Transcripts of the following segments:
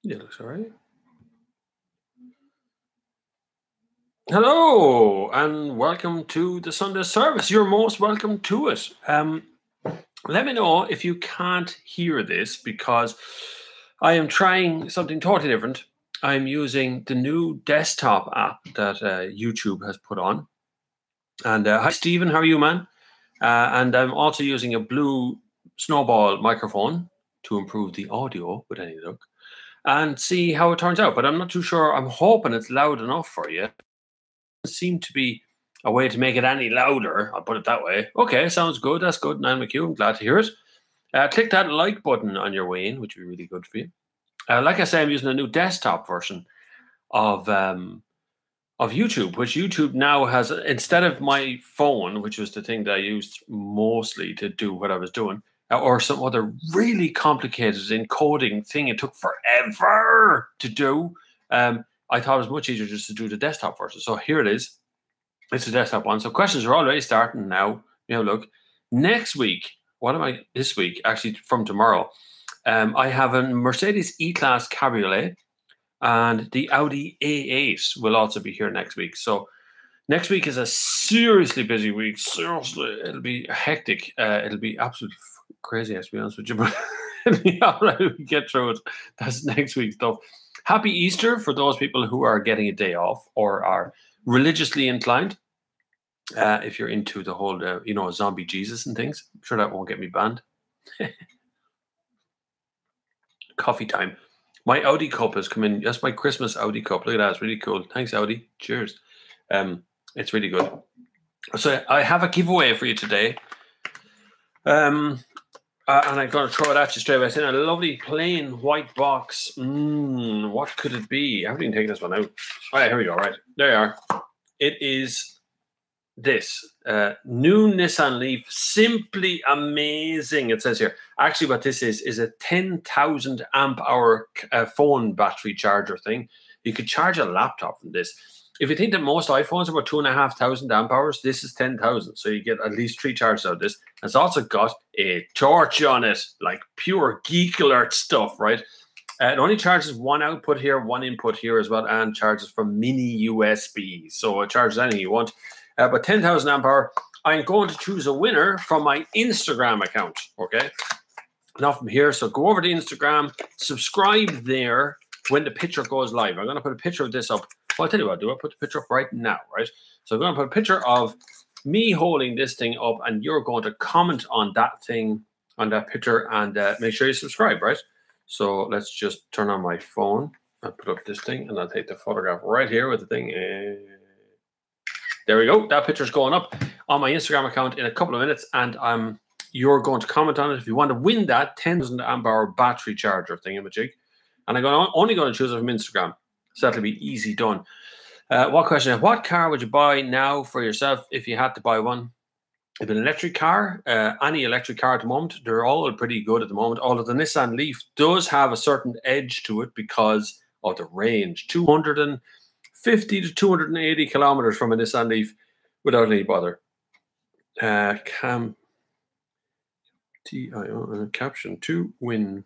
Yeah, looks all right. Hello, and welcome to the Sunday service. You're most welcome to it. Let me know if you can't hear this because I am trying something totally different. I'm using the new desktop app that YouTube has put on. And hi, Stephen, how are you, man? And I'm also using a blue snowball microphone to improve the audio with any luck and see how it turns out. But I'm not too sure. I'm hoping it's loud enough for you. Seem to be a way to make it any louder. I'll put it that way. Okay, sounds good. That's good, Nan McHugh. I'm glad to hear it. Click that like button on your way in, which would be really good for you. Like I say, I'm using a new desktop version of YouTube, which YouTube now has instead of my phone, which was the thing that I used mostly to do what I was doing, or some other really complicated encoding thing. It took forever to do. I thought it was much easier just to do the desktop version. So here it is. It's a desktop one. So questions are already starting now. Look. Next week, what am I this week? Actually, from tomorrow, I have a Mercedes E-Class Cabriolet and the Audi A8 will also be here next week. So next week is a seriously busy week. Seriously, it'll be hectic. It'll be absolutely crazy, to be honest with you. But it'll be all right. We get through it. That's next week's stuff. Happy Easter for those people who are getting a day off or are religiously inclined. If you're into the whole, zombie Jesus and things, I'm sure that won't get me banned. Coffee time. My Audi cup has come in. That's my Christmas Audi cup. Look at that. It's really cool. Thanks, Audi. Cheers. It's really good. So I have a giveaway for you today. And I'm going to throw it at you straight away. It's in a lovely plain white box. What could it be? I haven't even taken this one out. All right, here we go. Right. There you are. It is this new Nissan Leaf. Simply amazing, it says here. Actually, what this is a 10,000 amp hour phone battery charger thing. You could charge a laptop from this. If you think that most iPhones are about 2,500 amp hours, this is 10,000. So you get at least 3 charges out of this. It's also got a torch on it, like pure geek alert stuff, right? It only charges one output here, one input here as well, and charges from mini USB. So it charges anything you want. But 10,000 amp hour, I'm going to choose a winner from my Instagram account, okay? Now from here, so go over to Instagram, subscribe there when the picture goes live. I'm going to put a picture of this up. Well, I'll tell you what I'll do. I'll put the picture up right now, right? So I'm going to put a picture of me holding this thing up, and you're going to comment on that thing, on that picture, and make sure you subscribe, right? So let's just turn on my phone. I'll put up this thing, and I'll take the photograph right here with the thing. There we go. That picture's going up on my Instagram account in a couple of minutes, and you're going to comment on it if you want to win that 10,000 amp hour battery charger thingamajig. And I'm only going to choose it from Instagram, so that'll be easy done. What question? What car would you buy now for yourself if you had to buy one? If an electric car, any electric car at the moment, they're all pretty good at the moment. Although the Nissan Leaf does have a certain edge to it because of the range. 250 to 280 kilometers from a Nissan Leaf without any bother. Caption to win.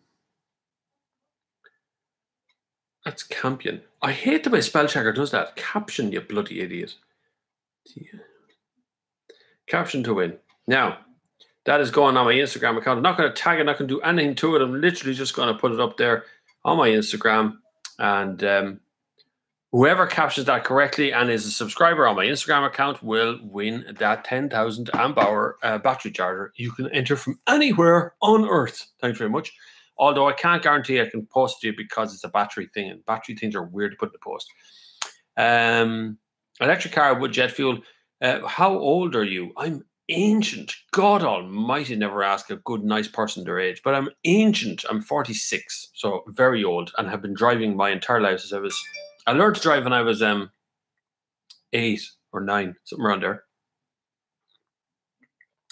That's Campion. I hate the way spell checker does that. Caption, you bloody idiot. Caption to win. Now, that is going on my Instagram account. I'm not going to tag it, not going to do anything to it. I'm literally just going to put it up there on my Instagram. And whoever captures that correctly and is a subscriber on my Instagram account will win that 10,000 amp hour battery charger. You can enter from anywhere on Earth. Thanks very much. Although I can't guarantee I can post it to you because it's a battery thing, and battery things are weird to put in the post. Electric car with jet fuel. How old are you? I'm ancient. God almighty, never ask a good, nice person their age. But I'm ancient. I'm 46, so very old, and have been driving my entire life since I learned to drive when I was 8 or 9, something around there.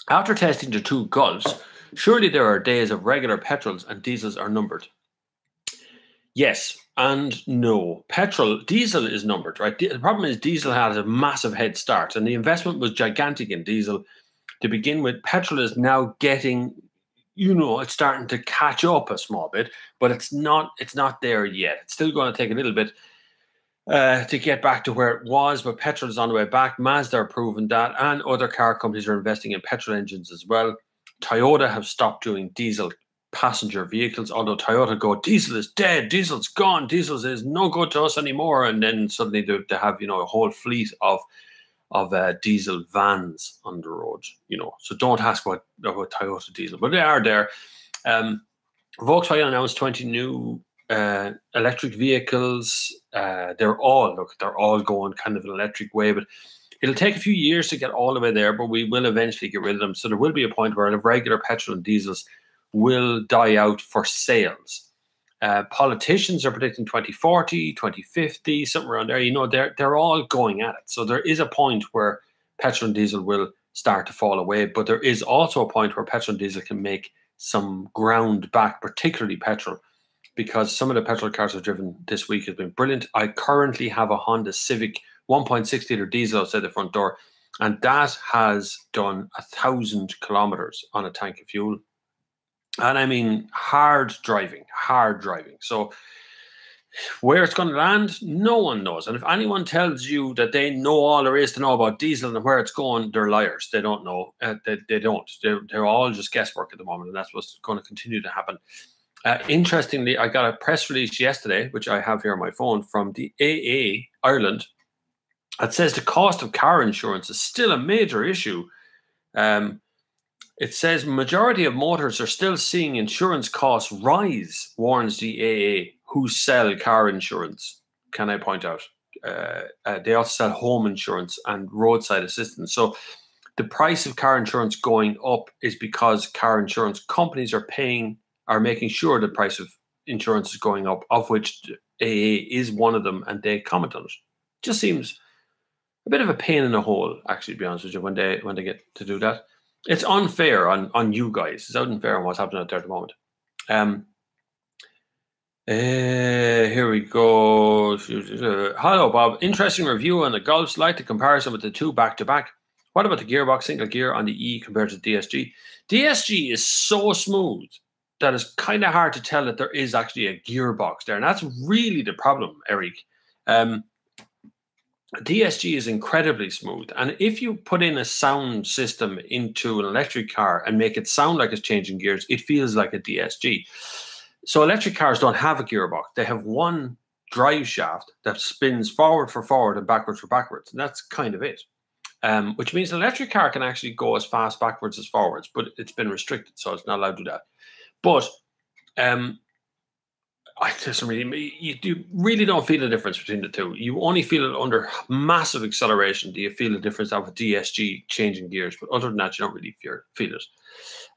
After testing the 2 Gulfs, surely there are days of regular petrols and diesels are numbered. Yes and no. Diesel is numbered, right? The problem is diesel has a massive head start, and the investment was gigantic in diesel to begin with. Petrol is now getting it's starting to catch up a small bit, but it's not there yet. It's still going to take a little bit to get back to where it was, but petrol is on the way back. Mazda are proving that, and other car companies are investing in petrol engines as well. Toyota have stopped doing diesel passenger vehicles, although Toyota go, diesel is dead, diesel's gone, diesel is no good to us anymore, and then suddenly they have a whole fleet of diesel vans on the road. So don't ask about Toyota diesel, but they are there. Volkswagen announced 20 new electric vehicles. They're all going kind of an electric way, but it'll take a few years to get all the way there, but we will eventually get rid of them. So there will be a point where the regular petrol and diesels will die out for sales. Politicians are predicting 2040, 2050, something around there. They're all going at it. So there is a point where petrol and diesel will start to fall away, but there is also a point where petrol and diesel can make some ground back, particularly petrol, because some of the petrol cars I've driven this week has been brilliant. I currently have a Honda Civic 1.6 liter diesel outside the front door, and that has done 1,000 kilometers on a tank of fuel. And I mean, hard driving. So where it's going to land, no one knows. And if anyone tells you that they know all there is to know about diesel and where it's going, they're liars. They don't know. They don't. They're all just guesswork at the moment, and that's what's going to continue to happen. Interestingly, I got a press release yesterday, which I have here on my phone, from the AA Ireland. It says the cost of car insurance is still a major issue. It says majority of motors are still seeing insurance costs rise, warns the AA, who sell car insurance. Can I point out? They also sell home insurance and roadside assistance. So the price of car insurance going up is because car insurance companies are making sure the price of insurance is going up, of which AA is one of them, and they comment on it. Just seems a bit of a pain in the hole, actually, to be honest with you, when they get to do that. It's unfair on you guys. It's unfair on what's happening out there at the moment. Here we go. Hello, Bob. Interesting review on the Golfs. Like the comparison with the two back-to-back. What about the gearbox single gear on the E compared to the DSG? DSG is so smooth that it's kind of hard to tell that there is actually a gearbox there. And that's really the problem, Eric. DSG is incredibly smooth. And if you put in a sound system into an electric car and make it sound like it's changing gears, it feels like a DSG. So electric cars don't have a gearbox. They have one drive shaft that spins forward for forward and backwards for backwards. And that's kind of it. Which means an electric car can actually go as fast backwards as forwards, but it's been restricted, so it's not allowed to do that. But you really don't feel the difference between the two. You only feel it under massive acceleration. Do you feel the difference of a DSG changing gears? But other than that, you don't really feel it.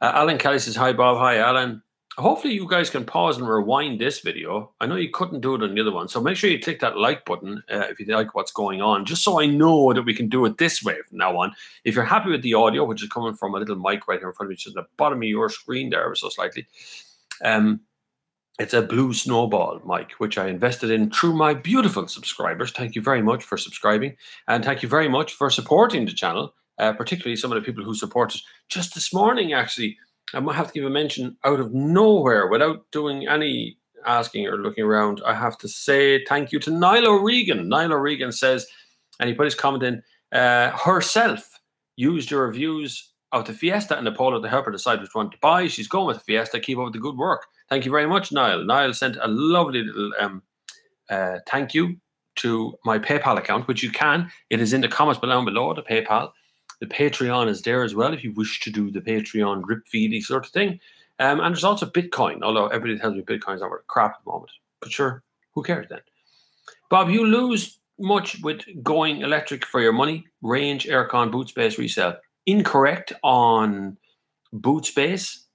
Alan Kelly says, hi, Bob. Hi, Alan. Hopefully you guys can pause and rewind this video. I know you couldn't do it on the other one, so make sure you click that like button if you like what's going on, just so I know that we can do it this way from now on. If you're happy with the audio, which is coming from a little mic right here in front of me, just at the bottom of your screen there, so slightly, it's a Blue Snowball mic, which I invested in through my beautiful subscribers. Thank you very much for subscribing, and thank you very much for supporting the channel, particularly some of the people who supported just this morning, actually. I might have to give a mention out of nowhere without doing any asking or looking around. I have to say thank you to Niall O'Regan. Niall O'Regan says, and he put his comment in, herself used your reviews of the Fiesta and the Polo to help her decide which one to buy. She's going with the Fiesta. Keep up with the good work. Thank you very much, Niall. Niall sent a lovely little thank you to my PayPal account, which you can. It is in the comments below the PayPal. The Patreon is there as well if you wish to do the Patreon drip feedy sort of thing. And there's also Bitcoin, although everybody tells me Bitcoin's not worth crap at the moment. But sure, who cares then? Bob, you lose much with going electric for your money. Range, aircon, boot space, resale. Incorrect on boot space.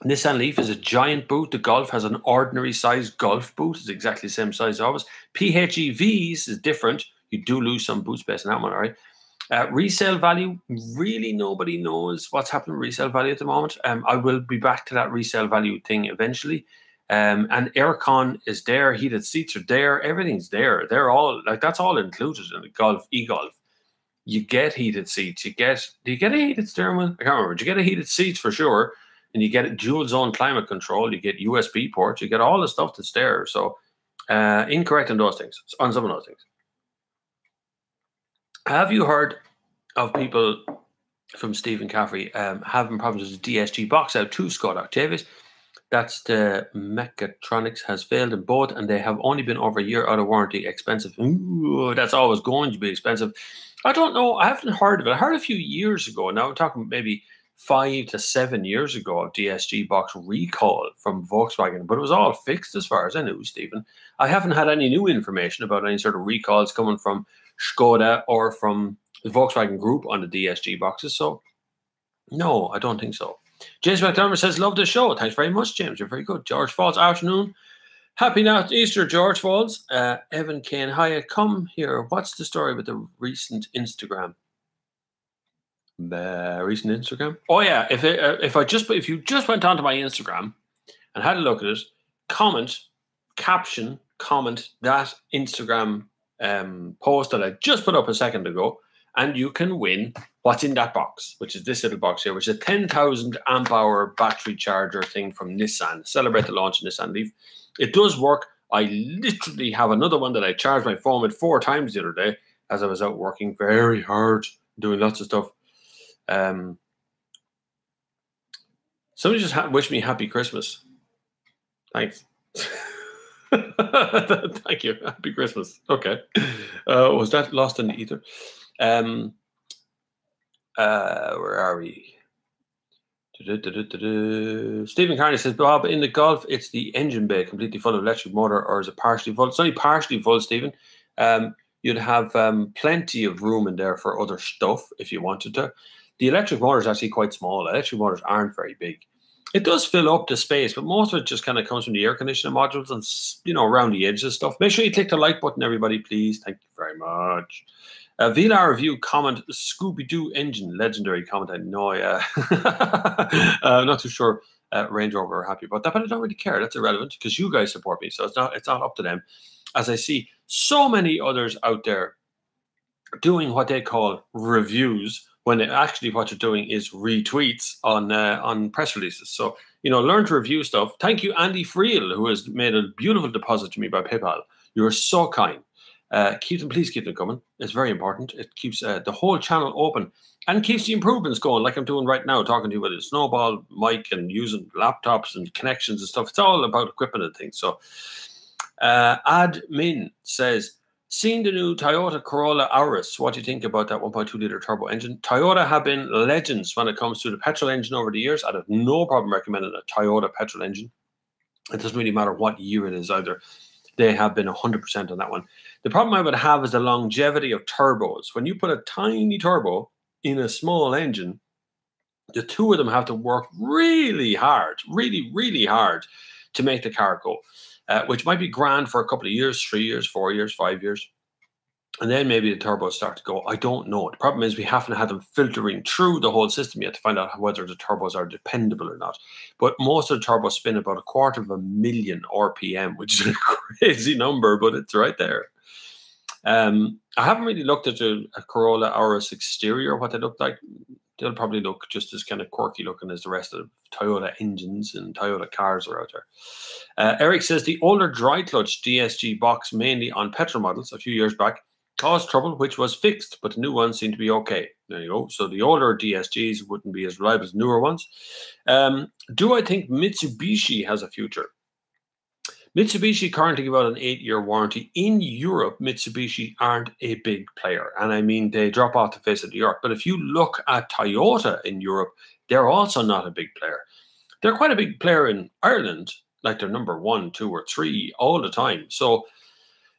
Nissan Leaf is a giant boot. The Golf has an ordinary size Golf boot. It's exactly the same size as ours. PHEVs is different. You do lose some boot space in that one, all right? Resale value, really nobody knows what's happening with resale value at the moment. I will be back to that resale value thing eventually. And aircon is there, heated seats are there, everything's there. They're all, like, that's all included in the Golf, e-Golf. You get heated seats. Do you get a heated steering wheel? I can't remember. Do you get a heated seats for sure? and you get dual zone climate control, you get USB ports, you get all the stuff that's there. So incorrect on those things, on some of those things. Have you heard of people from Stephen Caffrey having problems with the DSG box out to Scott Octavius? That's the mechatronics has failed in both, and they have only been over a year out of warranty. Expensive. Ooh, that's always going to be expensive. I don't know. I haven't heard of it. I heard a few years ago. Now I'm talking maybe 5 to 7 years ago of DSG box recall from Volkswagen, but it was all fixed as far as I knew, Stephen. I haven't had any new information about any sort of recalls coming from Skoda or from the Volkswagen Group on the DSG boxes. So no, I don't think so. James McDermott says, love the show. Thanks very much, James. You're very good. George Falls, afternoon. Happy Easter, George Falls. Evan Kane, hi, come here. What's the story with the recent Instagram? Recent Instagram? Oh yeah, if you just went onto my Instagram and had a look at it, comment that Instagram post that I just put up a second ago, and you can win what's in that box, which is this little box here, which is a 10,000 amp hour battery charger thing from Nissan. Celebrate the launch of Nissan Leaf. It does work. I literally have another one that I charged my phone with 4 times the other day as I was out working very hard, doing lots of stuff. Somebody just wish me happy Christmas. Thanks. Thank you. Happy Christmas. Okay. Was that lost in the ether? Where are we? Stephen Carney says, Bob, in the Golf, it's the engine bay completely full of electric motor, or is it partially full? It's only partially full, Stephen. You'd have plenty of room in there for other stuff if you wanted to. The electric motor is actually quite small. Electric motors aren't very big. It does fill up the space, but most of it just kind of comes from the air conditioning modules and, around the edges and stuff. Make sure you click the like button, everybody, please. Thank you very much. VLR review comment, Scooby-Doo engine, legendary comment. I know, yeah. I'm not too sure Range Rover are happy about that, but I don't really care. That's irrelevant because you guys support me, so it's not up to them. As I see so many others out there doing what they call reviews, when actually what you're doing is retweets on press releases. So, learn to review stuff. Thank you, Andy Friel, who has made a beautiful deposit to me by PayPal. You are so kind. Please keep them coming. It's very important. It keeps the whole channel open and keeps the improvements going, like I'm doing right now, talking to you with a snowball mic and using laptops and connections and stuff. It's all about equipment and things. So, Admin says, seeing the new Toyota Corolla Auris, what do you think about that 1.2-liter turbo engine? Toyota have been legends when it comes to the petrol engine over the years. I'd have no problem recommending a Toyota petrol engine. It doesn't really matter what year it is either. They have been 100% on that one. The problem I would have is the longevity of turbos. When you put a tiny turbo in a small engine, the two of them have to work really hard, really, really hard to make the car go, which might be grand for a couple of years, 3 years, 4 years, 5 years. And then maybe the turbos start to go. I don't know. The problem is we haven't had them filtering through the whole system yet to find out whether the turbos are dependable or not. But most of the turbos spin about 250,000 RPM, which is a crazy number, but it's right there. I haven't really looked at a Corolla Auris exterior, what they look like. They'll probably look just as kind of quirky looking as the rest of the Toyota engines and Toyota cars are out there. Eric says the older dry clutch DSG box, mainly on petrol models a few years back, caused trouble, which was fixed, but the new ones seem to be okay. There you go. So the older DSGs wouldn't be as reliable as newer ones. Do I think Mitsubishi has a future? Mitsubishi currently give out an 8-year warranty. In Europe, Mitsubishi aren't a big player. And I mean, they drop off the face of the earth. But if you look at Toyota in Europe, they're also not a big player. They're quite a big player in Ireland, like they're number 1, 2, or 3 all the time. So,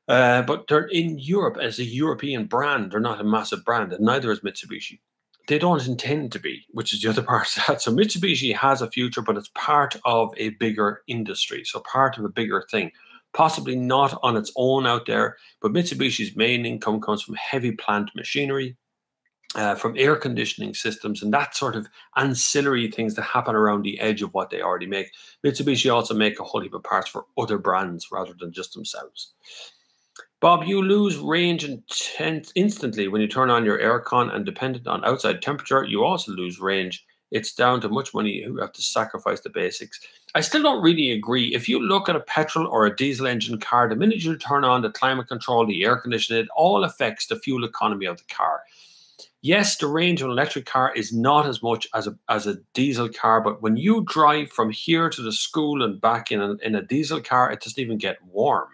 but they're in Europe as a European brand. They're not a massive brand, and neither is Mitsubishi. They don't intend to be, which is the other part of that. So Mitsubishi has a future, but it's part of a bigger industry. So part of a bigger thing, possibly not on its own out there, but Mitsubishi's main income comes from heavy plant machinery, from air conditioning systems and that sort of ancillary things that happen around the edge of what they already make. Mitsubishi also make a whole heap of parts for other brands rather than just themselves. Bob, you lose range instantly when you turn on your aircon, and dependent on outside temperature, you also lose range It's down to much money who have to sacrifice the basics. I still don't really agree. If you look at a petrol or a diesel engine car, the minute you turn on the climate control, the air conditioning, it all affects the fuel economy of the car. Yes, the range of an electric car is not as much as a diesel car, but when you drive from here to the school and back in a diesel car, it doesn't even get warm.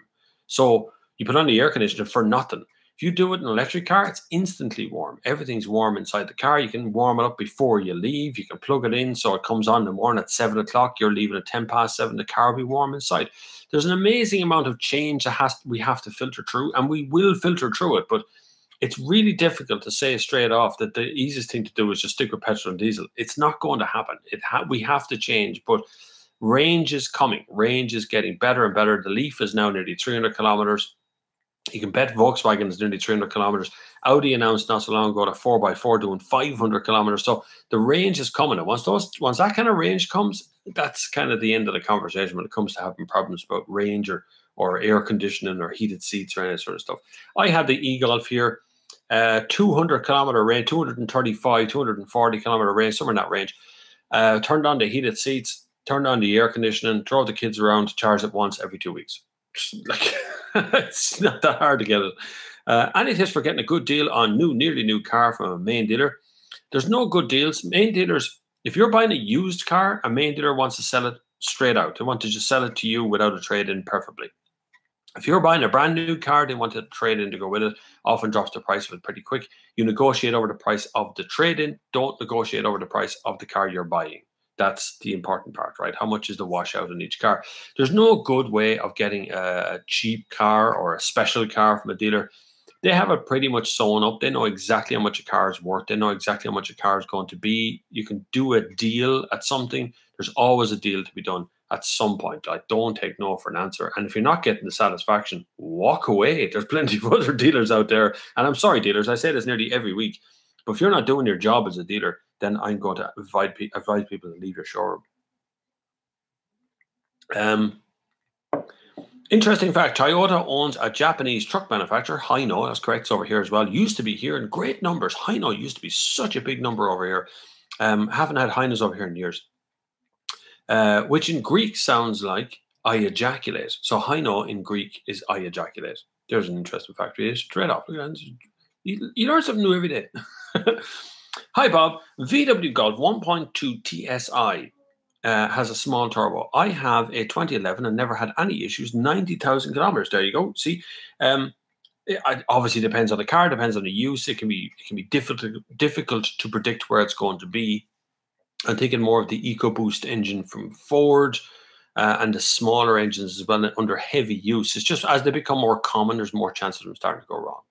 So you put on the air conditioner for nothing. If you do it in an electric car, it's instantly warm. Everything's warm inside the car. You can warm it up before you leave. You can plug it in so it comes on in the morning at 7 o'clock. You're leaving at 10 past 7. The car will be warm inside. There's an amazing amount of change we have to filter through, and we will filter through it, but it's really difficult to say straight off that the easiest thing to do is just stick with petrol and diesel. It's not going to happen. We have to change, but range is coming. Range is getting better and better. The Leaf is now nearly 300 kilometers. You can bet Volkswagen is nearly 300 kilometers. Audi announced not so long ago that 4x4 doing 500 kilometers. So the range is coming. And once that kind of range comes, that's kind of the end of the conversation when it comes to having problems about range or air conditioning or heated seats or any sort of stuff. I had the e-Golf here, 200-kilometer range, 235, 240-kilometer range, somewhere in that range. Turned on the heated seats, turned on the air conditioning, drove the kids around to charge it once every 2 weeks. Like, it's not that hard to get it. Any tips for getting a good deal on nearly new car from a main dealer? There's no good deals. Main dealers, if you're buying a used car, a main dealer wants to sell it straight out. They want to just sell it to you without a trade-in preferably. If you're buying a brand new car, they want to trade in to go with it. Often drops the price of it pretty quick. You negotiate over the price of the trade-in. Don't negotiate over the price of the car you're buying. That's the important part, right? How much is the washout in each car? There's no good way of getting a cheap car or a special car from a dealer. They have it pretty much sewn up. They know exactly how much a car is worth. They know exactly how much a car is going to be. You can do a deal at something. There's always a deal to be done at some point. Like, don't take no for an answer. And if you're not getting the satisfaction, walk away. There's plenty of other dealers out there. And I'm sorry, dealers, I say this nearly every week. But if you're not doing your job as a dealer, then I'm going to advise people to leave your showroom. Interesting fact, Toyota owns a Japanese truck manufacturer, Hino, that's correct, it's over here as well. Used to be here in great numbers. Hino used to be such a big number over here. Haven't had Hinos over here in years. Which in Greek sounds like I ejaculate. So Hino in Greek is I ejaculate. There's an interesting fact. Straight off. You learn something new every day. Hi, Bob. VW Golf 1.2 TSI has a small turbo. I have a 2011 and never had any issues. 90,000 kilometers. There you go. See, it obviously depends on the car, depends on the use. It can be difficult to predict where it's going to be. I'm thinking more of the EcoBoost engine from Ford and the smaller engines as well under heavy use. It's just as they become more common, there's more chance of them starting to go wrong.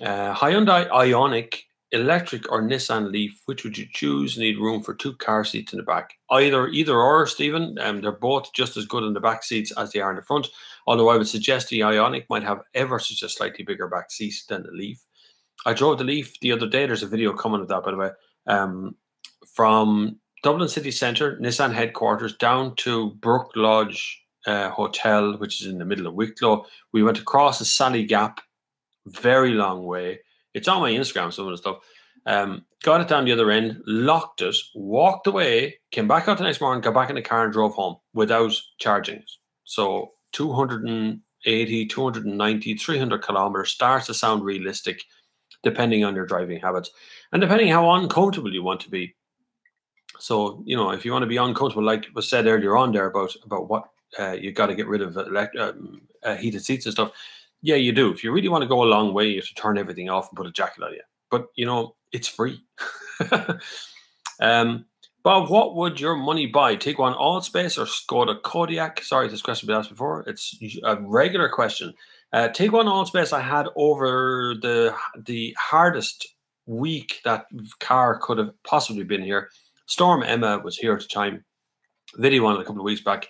Hyundai Ioniq, electric or Nissan Leaf, which would you choose? Need room for 2 car seats in the back. Either or, Stephen. They're both just as good in the back seats as they are in the front. Although I would suggest the Ioniq might have ever such a slightly bigger back seat than the Leaf. I drove the Leaf the other day. There's a video coming of that, by the way. From Dublin city centre, Nissan headquarters, down to Brook Lodge Hotel, which is in the middle of Wicklow. We went across the Sally Gap, very long way. It's on my Instagram, some of the stuff. Got it down the other end, locked it, walked away, came back out the next morning, got back in the car and drove home without charging. So 280, 290, 300 kilometers starts to sound realistic depending on your driving habits and depending how uncomfortable you want to be. So, you know, if you want to be uncomfortable, like was said earlier on there about what you got to get rid of heated seats and stuff. Yeah, you do. If you really want to go a long way, you have to turn everything off and put a jacket on you. But, you know, it's free. Bob, what would your money buy? Tiguan Allspace or Skoda Kodiaq? Sorry, this question was asked before. It's a regular question. Tiguan Allspace, I had over the hardest week that car could have possibly been here. Storm Emma was here at the time. Video on it a couple of weeks back.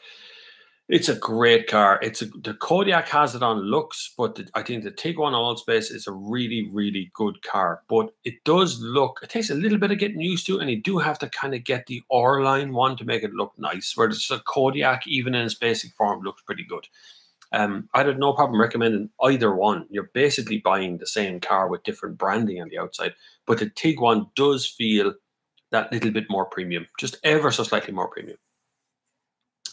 It's a great car. The Kodiaq has it on looks, but I think the Tiguan Allspace is a really, really good car. But it does look, it takes a little bit of getting used to, and you do have to kind of get the R-line one to make it look nice, whereas a Kodiaq, even in its basic form, looks pretty good. I'd have no problem recommending either one. You're basically buying the same car with different branding on the outside, but the Tiguan does feel that little bit more premium, just ever so slightly more premium.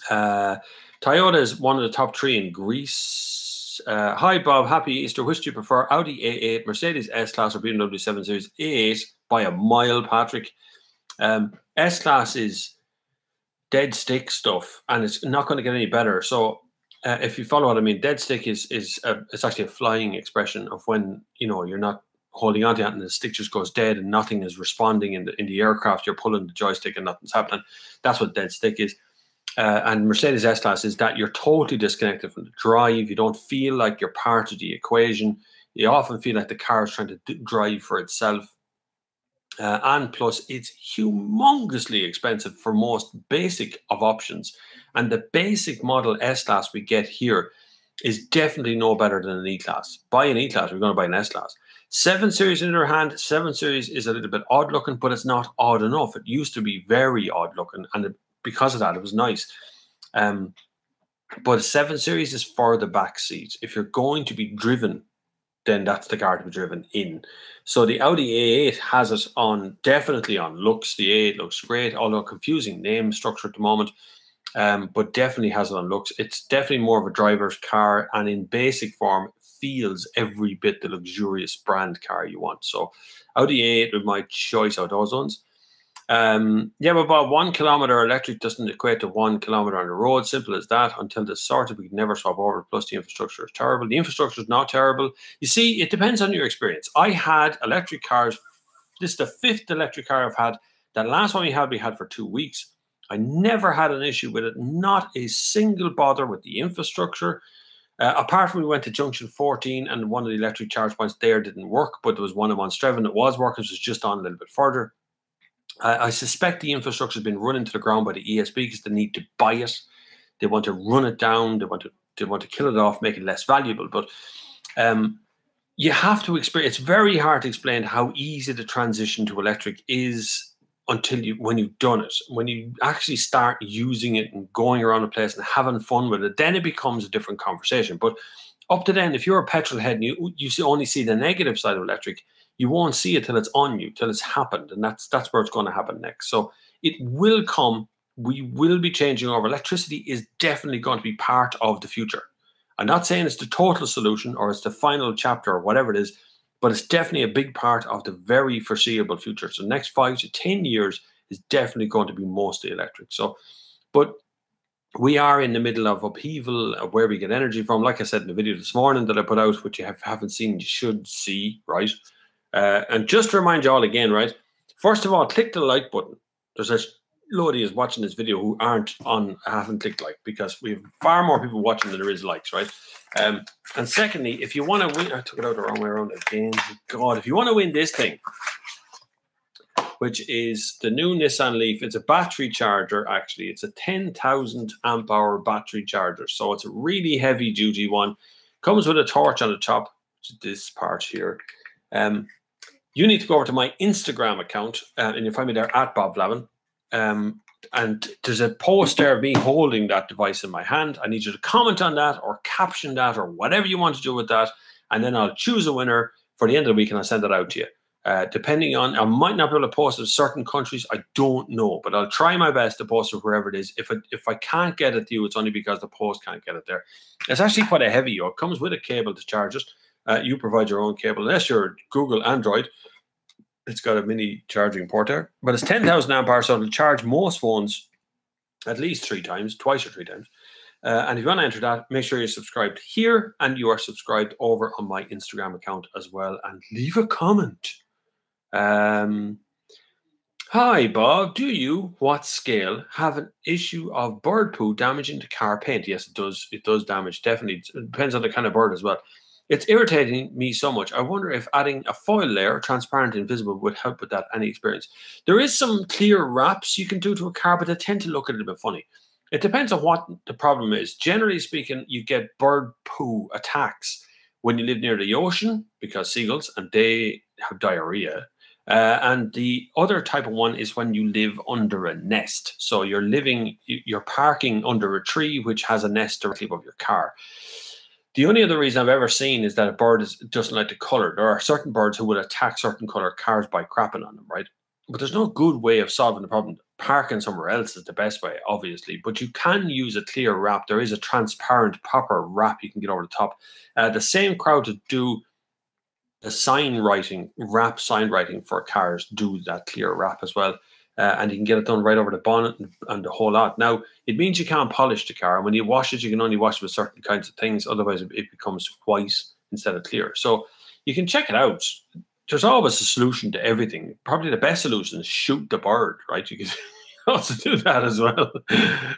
Toyota is one of the top 3 in Greece. Hi, Bob. Happy Easter. Which do you prefer, Audi A8, Mercedes S-Class, or BMW 7 Series? A8 by a mile, Patrick. S-Class is dead stick stuff, and it's not going to get any better. So if you follow what I mean, dead stick is it's actually a flying expression of when, you know, you're not holding on to it and the stick just goes dead and nothing is responding in the aircraft. You're pulling the joystick and nothing's happening. That's what dead stick is. And Mercedes S-Class is that you're totally disconnected from the drive. You don't feel like you're part of the equation. You often feel like the car is trying to drive for itself. And plus, it's humongously expensive for most basic of options. And the basic model S-Class we get here is definitely no better than an E-Class. Buy an E-Class, we're going to buy an S-Class. 7 Series in your hand, 7 Series is a little bit odd looking, but it's not odd enough. It used to be very odd looking, and because of that, it was nice. But 7 Series is for the back seat. If you're going to be driven, then that's the car to be driven in. So the Audi A8 has it on, definitely on looks. The A8 looks great, although confusing name structure at the moment, but definitely has it on looks. It's definitely more of a driver's car, and in basic form, feels every bit the luxurious brand car you want. So Audi A8 with my choice out of those ones. Yeah, but about 1 kilometer electric doesn't equate to 1 kilometer on the road. Simple as that. Until the sort of we can never swap over. Plus, the infrastructure is terrible. The infrastructure is not terrible. You see, it depends on your experience. I had electric cars. This is the 5th electric car I've had. That last one we had for 2 weeks. I never had an issue with it. Not a single bother with the infrastructure. Apart from we went to Junction 14 and one of the electric charge points there didn't work, but there was one in Monte that was working, so it was just on a little bit further. I suspect the infrastructure has been run into the ground by the ESB because they need to buy it. They want to run it down. They want to kill it off, make it less valuable. But you have to experience. It's very hard to explain how easy the transition to electric is when you've done it. When you actually start using it and going around the place and having fun with it, then it becomes a different conversation. But up to then, if you're a petrol head and you only see the negative side of electric, you won't see it till it's on you, till it's happened. And that's where it's going to happen next. So it will come. We will be changing over. Electricity is definitely going to be part of the future. I'm not saying it's the total solution or it's the final chapter or whatever it is, but it's definitely a big part of the very foreseeable future. So the next 5 to 10 years is definitely going to be mostly electric. So, but we are in the middle of upheaval of where we get energy from. Like I said in the video this morning that I put out, which you haven't seen, you should see, right? And just to remind you all again, right? First of all, click the like button. There's a load of you watching this video who haven't clicked like, because we have far more people watching than there is likes, right? And secondly, if you want to win, I took it out the wrong way around again. God, if you want to win this thing, which is the new Nissan Leaf, it's a battery charger. Actually, it's a 10,000 amp hour battery charger, so it's a really heavy duty one. Comes with a torch on the top, which is this part here. You need to go over to my Instagram account, and you'll find me there at Bob Flavin. And there's a post there of me holding that device in my hand. I need you to comment on that or caption that or whatever you want to do with that. And then I'll choose a winner for the end of the week and I'll send it out to you. Depending on, I might not be able to post it in certain countries. I don't know, but I'll try my best to post it wherever it is. If I can't get it to you, it's only because the post can't get it there. It's actually quite a heavy. It comes with a cable to charge it. You provide your own cable. Unless you're Google Android, it's got a mini charging port there. But it's 10,000 amp hours, so it'll charge most phones at least 3 times, twice or 3 times. And if you want to enter that, make sure you're subscribed here and you are subscribed over on my Instagram account as well. And leave a comment. Hi, Bob. Do you, what scale, have an issue of bird poo damaging the car paint? Yes, it does. It does damage, definitely. It depends on the kind of bird as well. It's irritating me so much. I wonder if adding a foil layer, transparent, invisible, would help with that. Any experience? There is some clear wraps you can do to a car, but they tend to look a little bit funny. It depends on what the problem is. Generally speaking, you get bird poo attacks when you live near the ocean, because seagulls, and they have diarrhea. And the other type of one is when you live under a nest. So you're parking under a tree which has a nest directly above your car. The only other reason I've ever seen is that a bird doesn't like the color. There are certain birds who will attack certain color cars by crapping on them, right? But there's no good way of solving the problem. Parking somewhere else is the best way, obviously, but you can use a clear wrap. There is a transparent, proper wrap you can get over the top. The same crowd that do the sign writing, wrap sign writing for cars, do that clear wrap as well. And you can get it done right over the bonnet and the whole lot. Now, it means you can't polish the car. When you wash it, you can only wash it with certain kinds of things. Otherwise, it becomes white instead of clear. So you can check it out. There's always a solution to everything. Probably the best solution is shoot the bird, right? You can also do that as well.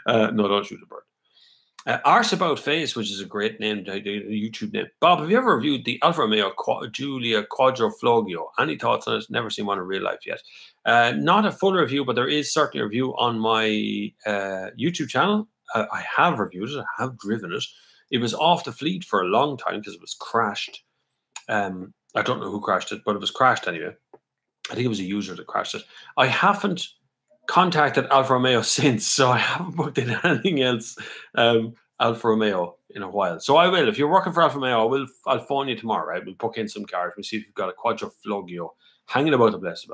No, don't shoot the bird. Arse About Face, which is a great name, the YouTube name. Bob, have you ever reviewed the Alfa Romeo Giulia Quadrifoglio? Any thoughts on it? Never seen one in real life yet. Not a full review, but there is certainly a review on my YouTube channel. I have reviewed it. I have driven it. It was off the fleet for a long time because it was crashed. I don't know who crashed it, but it was crashed anyway. I think it was a user that crashed it. I haven't contacted Alfa Romeo since, so I haven't booked in anything else Alfa Romeo in a while. So I will. If you're working for Alfa Romeo, I'll phone you tomorrow, right? We'll book in some cars. We'll see if you've got a Quadrifoglio hanging about the place.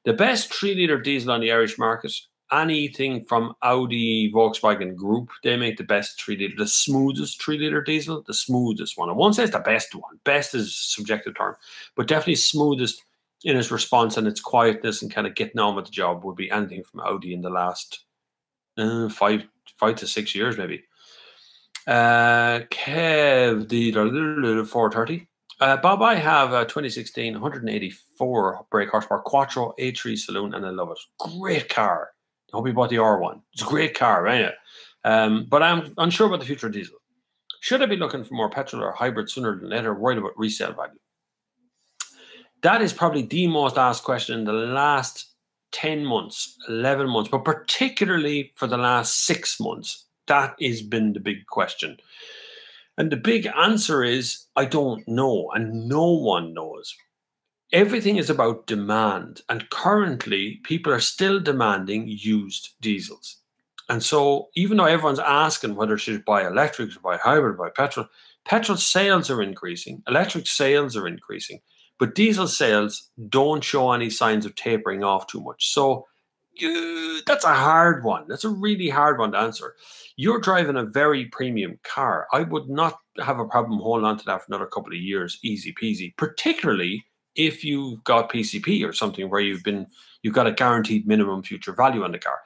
The best 3-litre diesel on the Irish market, anything from Audi, Volkswagen Group, they make the best 3-litre, the smoothest 3-litre diesel, the smoothest one. I won't say it's the best one. Best is a subjective term, but definitely smoothest in its response and its quietness and kind of getting on with the job would be anything from Audi in the last 5 to 6 years, maybe. Kev, the 430. Bob, I have a 2016 184 brake horsepower Quattro A3 saloon, and I love it. Great car. I hope you bought the R1. It's a great car, right? But I'm unsure about the future of diesel. Should I be looking for more petrol or hybrid sooner than later? Worried about resale value? That is probably the most asked question in the last 10 months, 11 months, but particularly for the last 6 months. That has been the big question. And the big answer is, I don't know, and no one knows. Everything is about demand, and currently people are still demanding used diesels. And so even though everyone's asking whether they should buy electric, or buy hybrid, or buy petrol, petrol sales are increasing, electric sales are increasing, but diesel sales don't show any signs of tapering off too much. So that's a hard one. That's a really hard one to answer. You're driving a very premium car. I would not have a problem holding on to that for another couple of years, easy peasy, particularly if you've got PCP or something where you've got a guaranteed minimum future value on the car.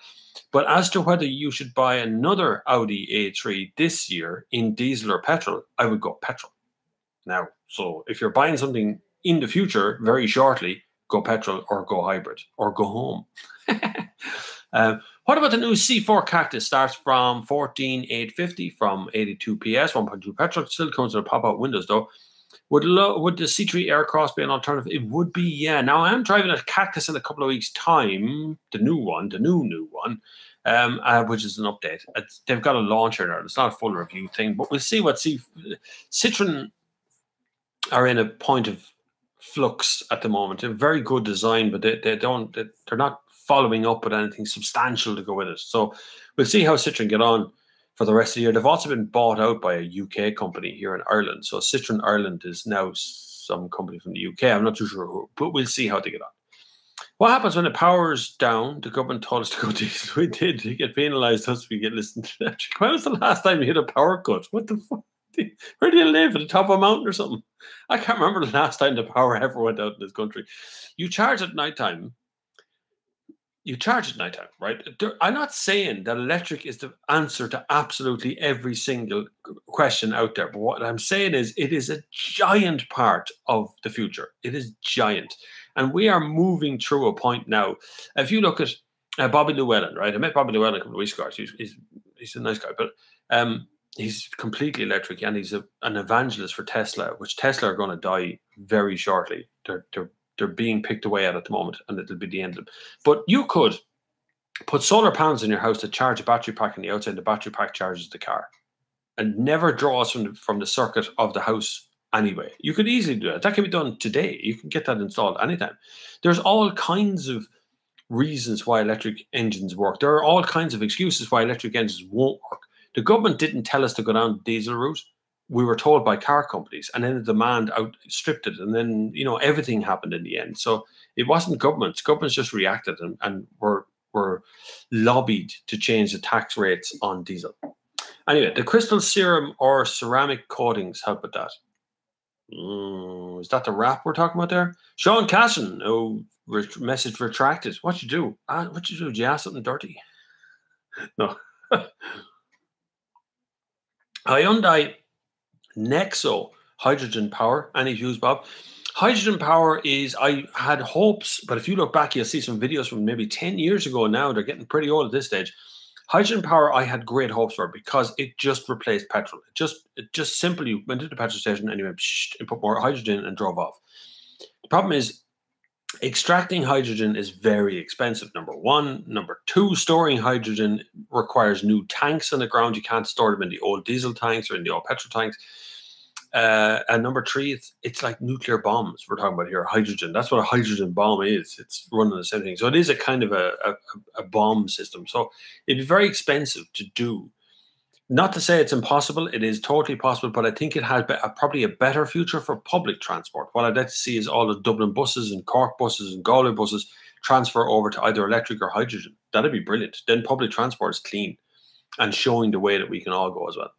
But as to whether you should buy another Audi A3 this year in diesel or petrol, I would go petrol. Now, so if you're buying something in the future, very shortly, go petrol or go hybrid or go home. What about the new C4 Cactus? Starts from 14,850 from 82 PS, 1.2 petrol. Still comes with pop-out windows though. Would the C3 Aircross be an alternative? It would be, yeah. Now I am driving a Cactus in a couple of weeks' time, the new one, which is an update. They've got a launcher now. It's not a full review thing, but we'll see what Citroen are in a point of flux at the moment. They're very good design, but they're not following up with anything substantial to go with it. So we'll see how Citroen get on for the rest of the year. They've also been bought out by a UK company here in Ireland. So Citroen Ireland is now some company from the UK. I'm not too sure who, but we'll see how they get on. What happens when the power's down? The government told us to go diesel. We did. We get penalised us. We get listened to electric. When was the last time you hit a power cut? What the fuck? Where do you live? At the top of a mountain or something? I can't remember the last time the power ever went out in this country. You charge at nighttime. Right? I'm not saying that electric is the answer to absolutely every single question out there. But what I'm saying is it is a giant part of the future. It is giant. And we are moving through a point now. If you look at Bobby Llewellyn, right? I met Bobby Llewellyn a couple of weeks ago. He's a nice guy, but he's completely electric, and he's an evangelist for Tesla, which Tesla are going to die very shortly. They're being picked away at the moment, and it'll be the end of them. But you could put solar panels in your house to charge a battery pack on the outside. The battery pack charges the car, and never draws from the circuit of the house anyway. You could easily do that. That can be done today. You can get that installed anytime. There's all kinds of reasons why electric engines work. There are all kinds of excuses why electric engines won't work. The government didn't tell us to go down the diesel route. we were told by car companies, and then the demand outstripped it, and then everything happened in the end. So it wasn't governments. Governments just reacted and were lobbied to change the tax rates on diesel. Anyway, the crystal serum or ceramic coatings help with that. Is that the wrap we're talking about there? Sean Casson, message retracted. What you do? What you do? Did you ask something dirty? No. Hyundai Nexo hydrogen power. Any views, Bob? Hydrogen power is, I had hopes, but if you look back, you'll see some videos from maybe 10 years ago now. They're getting pretty old at this stage. Hydrogen power, I had great hopes for because it just replaced petrol. It just simply went to the petrol station and you went and put more hydrogen and drove off. The problem is extracting hydrogen is very expensive, number one. Number two, storing hydrogen requires new tanks on the ground. You can't store them in the old diesel tanks or in the old petrol tanks. And number three, it's like nuclear bombs we're talking about here, hydrogen. That's what a hydrogen bomb is. It's running the same thing. So it is a kind of a bomb system. So it'd be very expensive to do. Not to say it's impossible. It is totally possible, but I think it has probably a better future for public transport. What I'd like to see is all the Dublin buses and Cork buses and Galway buses transfer over to either electric or hydrogen. That'd be brilliant. Then public transport is clean and showing the way that we can all go as well.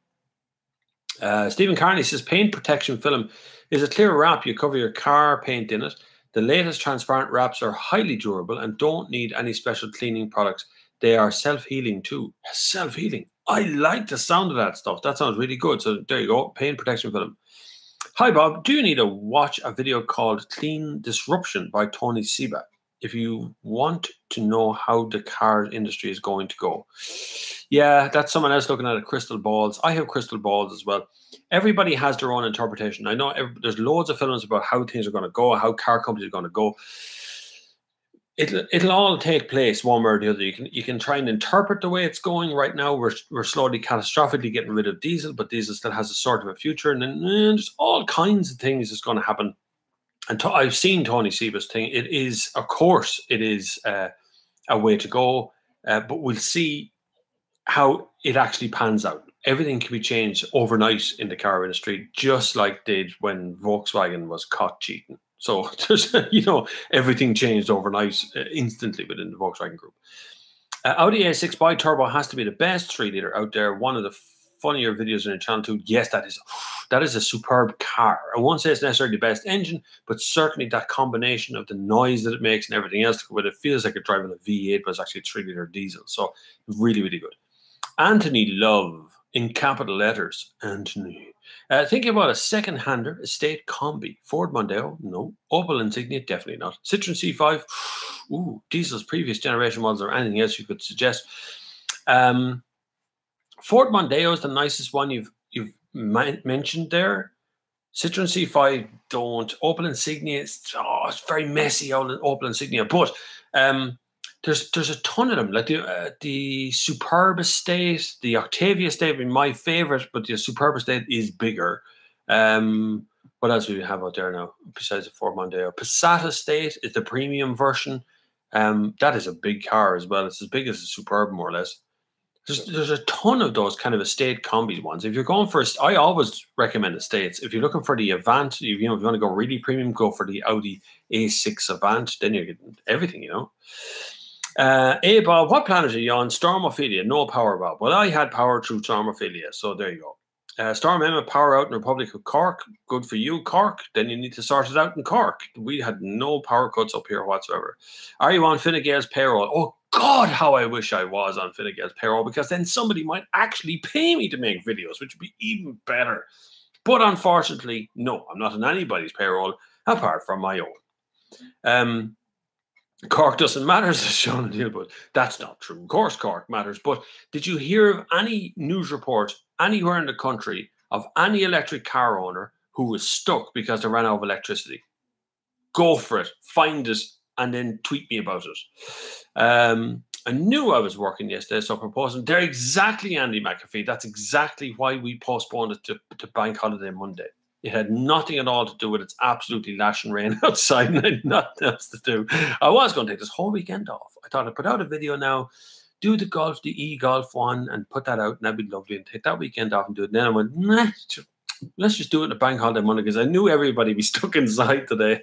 Stephen Carney says paint protection film is a clear wrap. You cover your car paint in it. The latest transparent wraps are highly durable and don't need any special cleaning products. They are self-healing too. Self-healing. I like the sound of that stuff. That sounds really good. So there you go. Paint protection film. Hi, Bob. Do you need to watch a video called Clean Disruption by Tony Seba if you want to know how the car industry is going to go? Yeah, that's someone else looking at crystal balls. I have crystal balls as well. Everybody has their own interpretation. I know there's loads of films about how things are going to go, how car companies are going to go. It'll all take place one way or the other. You can try and interpret the way it's going. Right now, we're slowly catastrophically getting rid of diesel, but diesel still has a sort of a future, and then there's all kinds of things that's going to happen. And I've seen Tony Seba's thing. It is, of course, it is a way to go, but we'll see how it actually pans out. Everything can be changed overnight in the car industry, just like did when Volkswagen was caught cheating. So there's, everything changed overnight, instantly within the Volkswagen group. Audi A6 bi-turbo has to be the best 3-liter out there. One of the funnier videos on your channel too. Yes, that is a superb car. I won't say it's necessarily the best engine, but certainly that combination of the noise that it makes and everything else, but it feels like it's driving a V8, but it's actually a 3-liter diesel. So really, really good. Anthony Love in capital letters. Anthony. Thinking about a second-hander, estate combi. Ford Mondeo, no. Opel Insignia, definitely not. Citroen C5, ooh, diesel's previous generation models or anything else you could suggest. Ford Mondeo is the nicest one you've mentioned there. Citroen C5 don't. Opel Insignia, it's very messy, Opel Insignia. But there's a ton of them. Like the Superb Estate, the Octavia Estate would be my favorite, but the Superb Estate is bigger. What else do we have out there now besides the Ford Mondeo? Passat Estate is the premium version. That is a big car as well. It's as big as a Superb, more or less. There's a ton of those kind of estate combi ones. If you're going for, I always recommend estates. If you're looking for the Avant, if you want to go really premium, go for the Audi A6 Avant. Then you're getting everything, Hey, Bob, what planet are you on? Stormophilia, no power, Bob. Well, I had power through Stormophilia, so there you go. Storm Emma, power out in Republic of Cork. Good for you, Cork. Then you need to sort it out in Cork. We had no power cuts up here whatsoever. Are you on Fine Gael's payroll? Oh, God, how I wish I was on Fine Gael's payroll, because then somebody might actually pay me to make videos, which would be even better. But unfortunately, no, I'm not on anybody's payroll apart from my own. Cork doesn't matter, says Sean O'Neill, but that's not true. Of course, Cork matters. But did you hear of any news report anywhere in the country of any electric car owner who was stuck because they ran out of electricity? Go for it. Find it and then tweet me about it. I knew I was working yesterday, so proposing. They're exactly Andy McAfee. That's exactly why we postponed it to Bank Holiday Monday. It had nothing at all to do with it's absolutely lashing rain outside and I had nothing else to do. I was going to take this whole weekend off. I thought I'd put out a video now, do the golf, the e-golf one, and put that out, and that'd be lovely, and take that weekend off and do it. And then I went, nah, let's just do it in a bank holiday Monday because I knew everybody would be stuck inside today.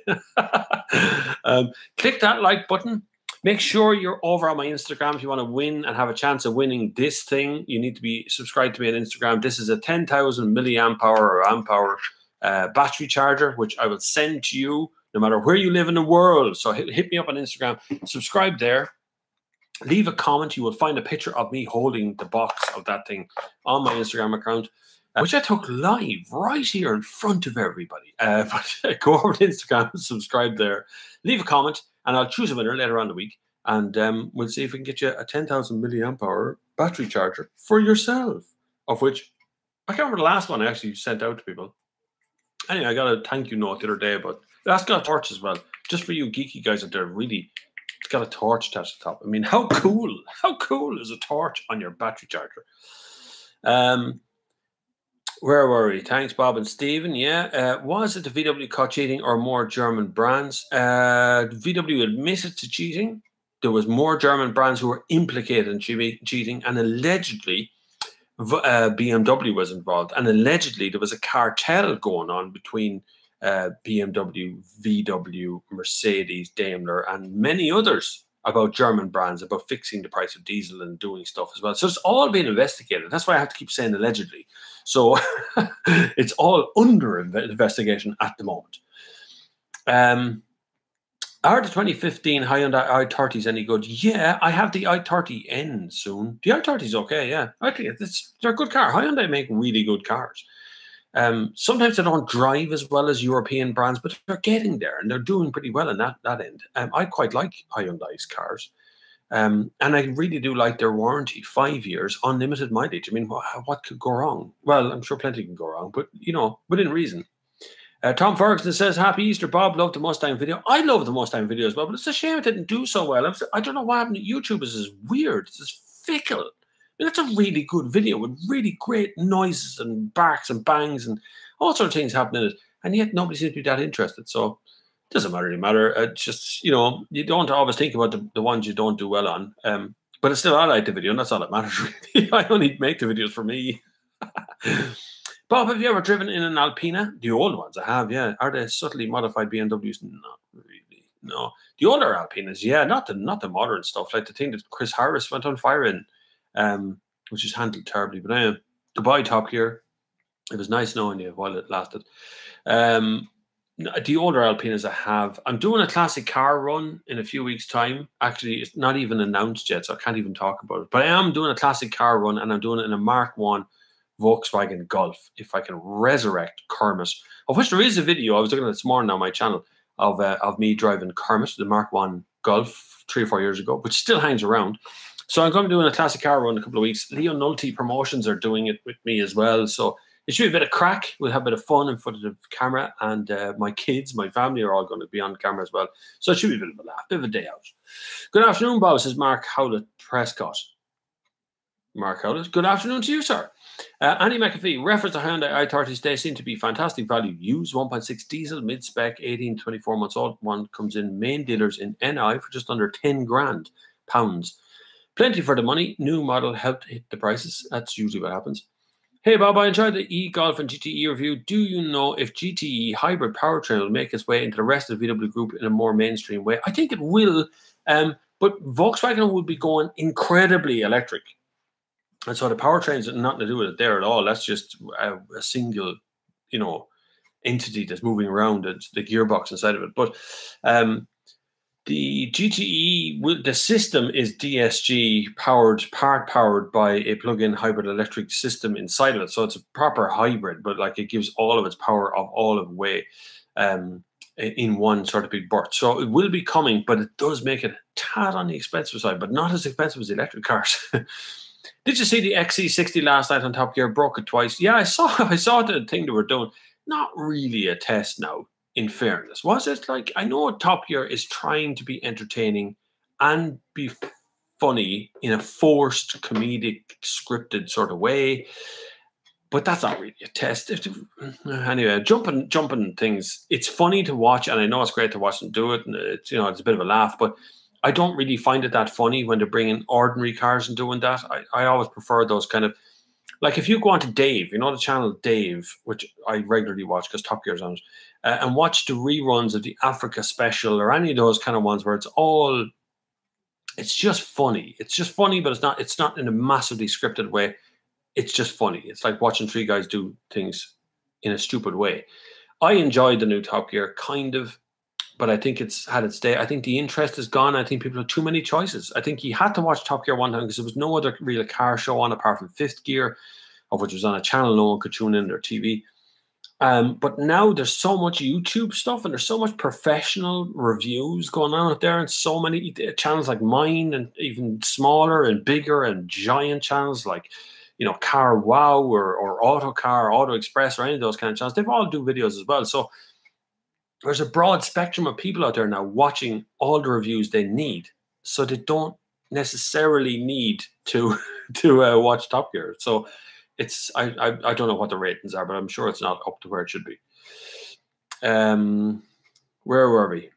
Click that like button. Make sure you're over on my Instagram if you want to win and have a chance of winning this thing. You need to be subscribed to me on Instagram. This is a 10,000 milliamp hour or amp hour battery charger, which I will send to you no matter where you live in the world. So hit me up on Instagram. Subscribe there. Leave a comment. You will find a picture of me holding the box of that thing on my Instagram account, which I took live right here in front of everybody. But go over to Instagram and subscribe there. Leave a comment, and I'll choose a winner later on the week. And we'll see if we can get you a 10,000 milliamp hour battery charger for yourself, of which I can't remember the last one I actually sent out to people. Anyway, I got a thank you note the other day, but that's got a torch as well. Just for you geeky guys out there, really, it's got a torch attached to the top. I mean, how cool? How cool is a torch on your battery charger? Where were we? Thanks, Bob and Stephen. Yeah. Was it the VW caught cheating or more German brands? VW admitted to cheating. There was more German brands who were implicated in cheating, and allegedly BMW was involved. And allegedly there was a cartel going on between BMW, VW, Mercedes, Daimler, and many others about German brands, about fixing the price of diesel and doing stuff as well. So it's all being investigated. That's why I have to keep saying allegedly. So it's all under investigation at the moment. Are the 2015 Hyundai i30s any good? Yeah, I have the i30N soon. The i30 is okay, yeah. I think they're a good car. Hyundai make really good cars. Sometimes they don't drive as well as European brands, but they're getting there and they're doing pretty well in that end. I quite like Hyundai's cars. And I really do like their warranty, 5 years, unlimited mileage. I mean, what could go wrong? Well, I'm sure plenty can go wrong, but, you know, within reason. Tom Ferguson says, Happy Easter, Bob. Love the Mustang video. I love the Mustang video as well, but it's a shame it didn't do so well. I don't know what happened to YouTube. It's just weird. It's just fickle. I mean, that's a really good video with really great noises and barks and bangs and all sorts of things happening in it. And yet nobody seems to be that interested. So it doesn't really matter. It's just, you know, you don't always think about the ones you don't do well on. But it's still, I like the video, and that's all that matters, really. I only make the videos for me. Bob, have you ever driven in an Alpina? The old ones I have, yeah. Are they subtly modified BMWs? Not really, no. The older Alpinas, yeah, not the modern stuff, like the thing that Chris Harris went on fire in, which is handled terribly. But anyway, goodbye, Top Gear. It was nice knowing you while it lasted. The older Alpinas I have. I'm doing a classic car run in a few weeks' time. Actually, it's not even announced yet, so I can't even talk about it. But I am doing a classic car run, and I'm doing it in a Mark 1 Volkswagen Golf, if I can resurrect Kermit, of which there is a video I was looking at this morning on my channel of me driving Kermit, the Mark 1 Golf, 3 or 4 years ago, which still hangs around. So I'm going to be doing a classic car run in a couple of weeks. Leo Nolte Promotions are doing it with me as well, so it should be a bit of crack. We'll have a bit of fun in front of the camera, and my kids, my family are all going to be on camera as well. So it should be a bit of a laugh, bit of a day out. Good afternoon, Bob, says Mark Howlett Prescott. Mark Howlett, good afternoon to you, sir. Andy McAfee, reference to Hyundai i30s, they seem to be fantastic value. Used 1.6 diesel, mid-spec, 18 to 24 months old. One comes in main dealers in NI for just under 10 grand pounds. Plenty for the money. New model helped hit the prices. That's usually what happens. Hey, Bob, I enjoyed the e-Golf and GTE review. Do you know if GTE hybrid powertrain will make its way into the rest of the VW group in a more mainstream way? I think it will, but Volkswagen will be going incredibly electric. And so the powertrains have nothing to do with it there at all. That's just a single, you know, entity that's moving around, the gearbox inside of it. But the GTE, the system is DSG powered, part powered by a plug-in hybrid electric system inside of it. So it's a proper hybrid, but like it gives all of its power of all of the way in one sort of big burst. So it will be coming, but it does make it a tad on the expensive side, but not as expensive as electric cars. Did you see the XC60 last night on Top Gear? Broke it twice. Yeah, I saw the thing they were doing. Not really a test now, in fairness. Was it? Like, I know Top Gear is trying to be entertaining and be funny in a forced, comedic, scripted sort of way, but that's not really a test. Anyway, jumping things. It's funny to watch, and I know it's great to watch them do it, and it's, you know, it's a bit of a laugh, but I don't really find it that funny when they're bringing ordinary cars and doing that. I always prefer those kind of Like if you go on to Dave, you know the channel Dave, which I regularly watch because Top Gear's on it, and watch the reruns of the Africa special or any of those kind of ones where it's just funny. It's just funny, but it's not in a massively scripted way. It's just funny. It's like watching three guys do things in a stupid way. I enjoyed the new Top Gear, kind of, but I think it's had its day. I think the interest is gone. I think people have too many choices. I think you had to watch Top Gear one time because there was no other real car show on apart from Fifth Gear, of which was on a channel no one could tune in their TV. But now there's so much YouTube stuff and there's so much professional reviews going on out there, and so many channels like mine, and even smaller and bigger and giant channels like, Car Wow or Autocar, Auto Express, or any of those kind of channels. They've all do videos as well. So there's a broad spectrum of people out there now watching all the reviews they need, so they don't necessarily need to watch Top Gear. So I don't know what the ratings are, but I'm sure it's not up to where it should be. Where were we?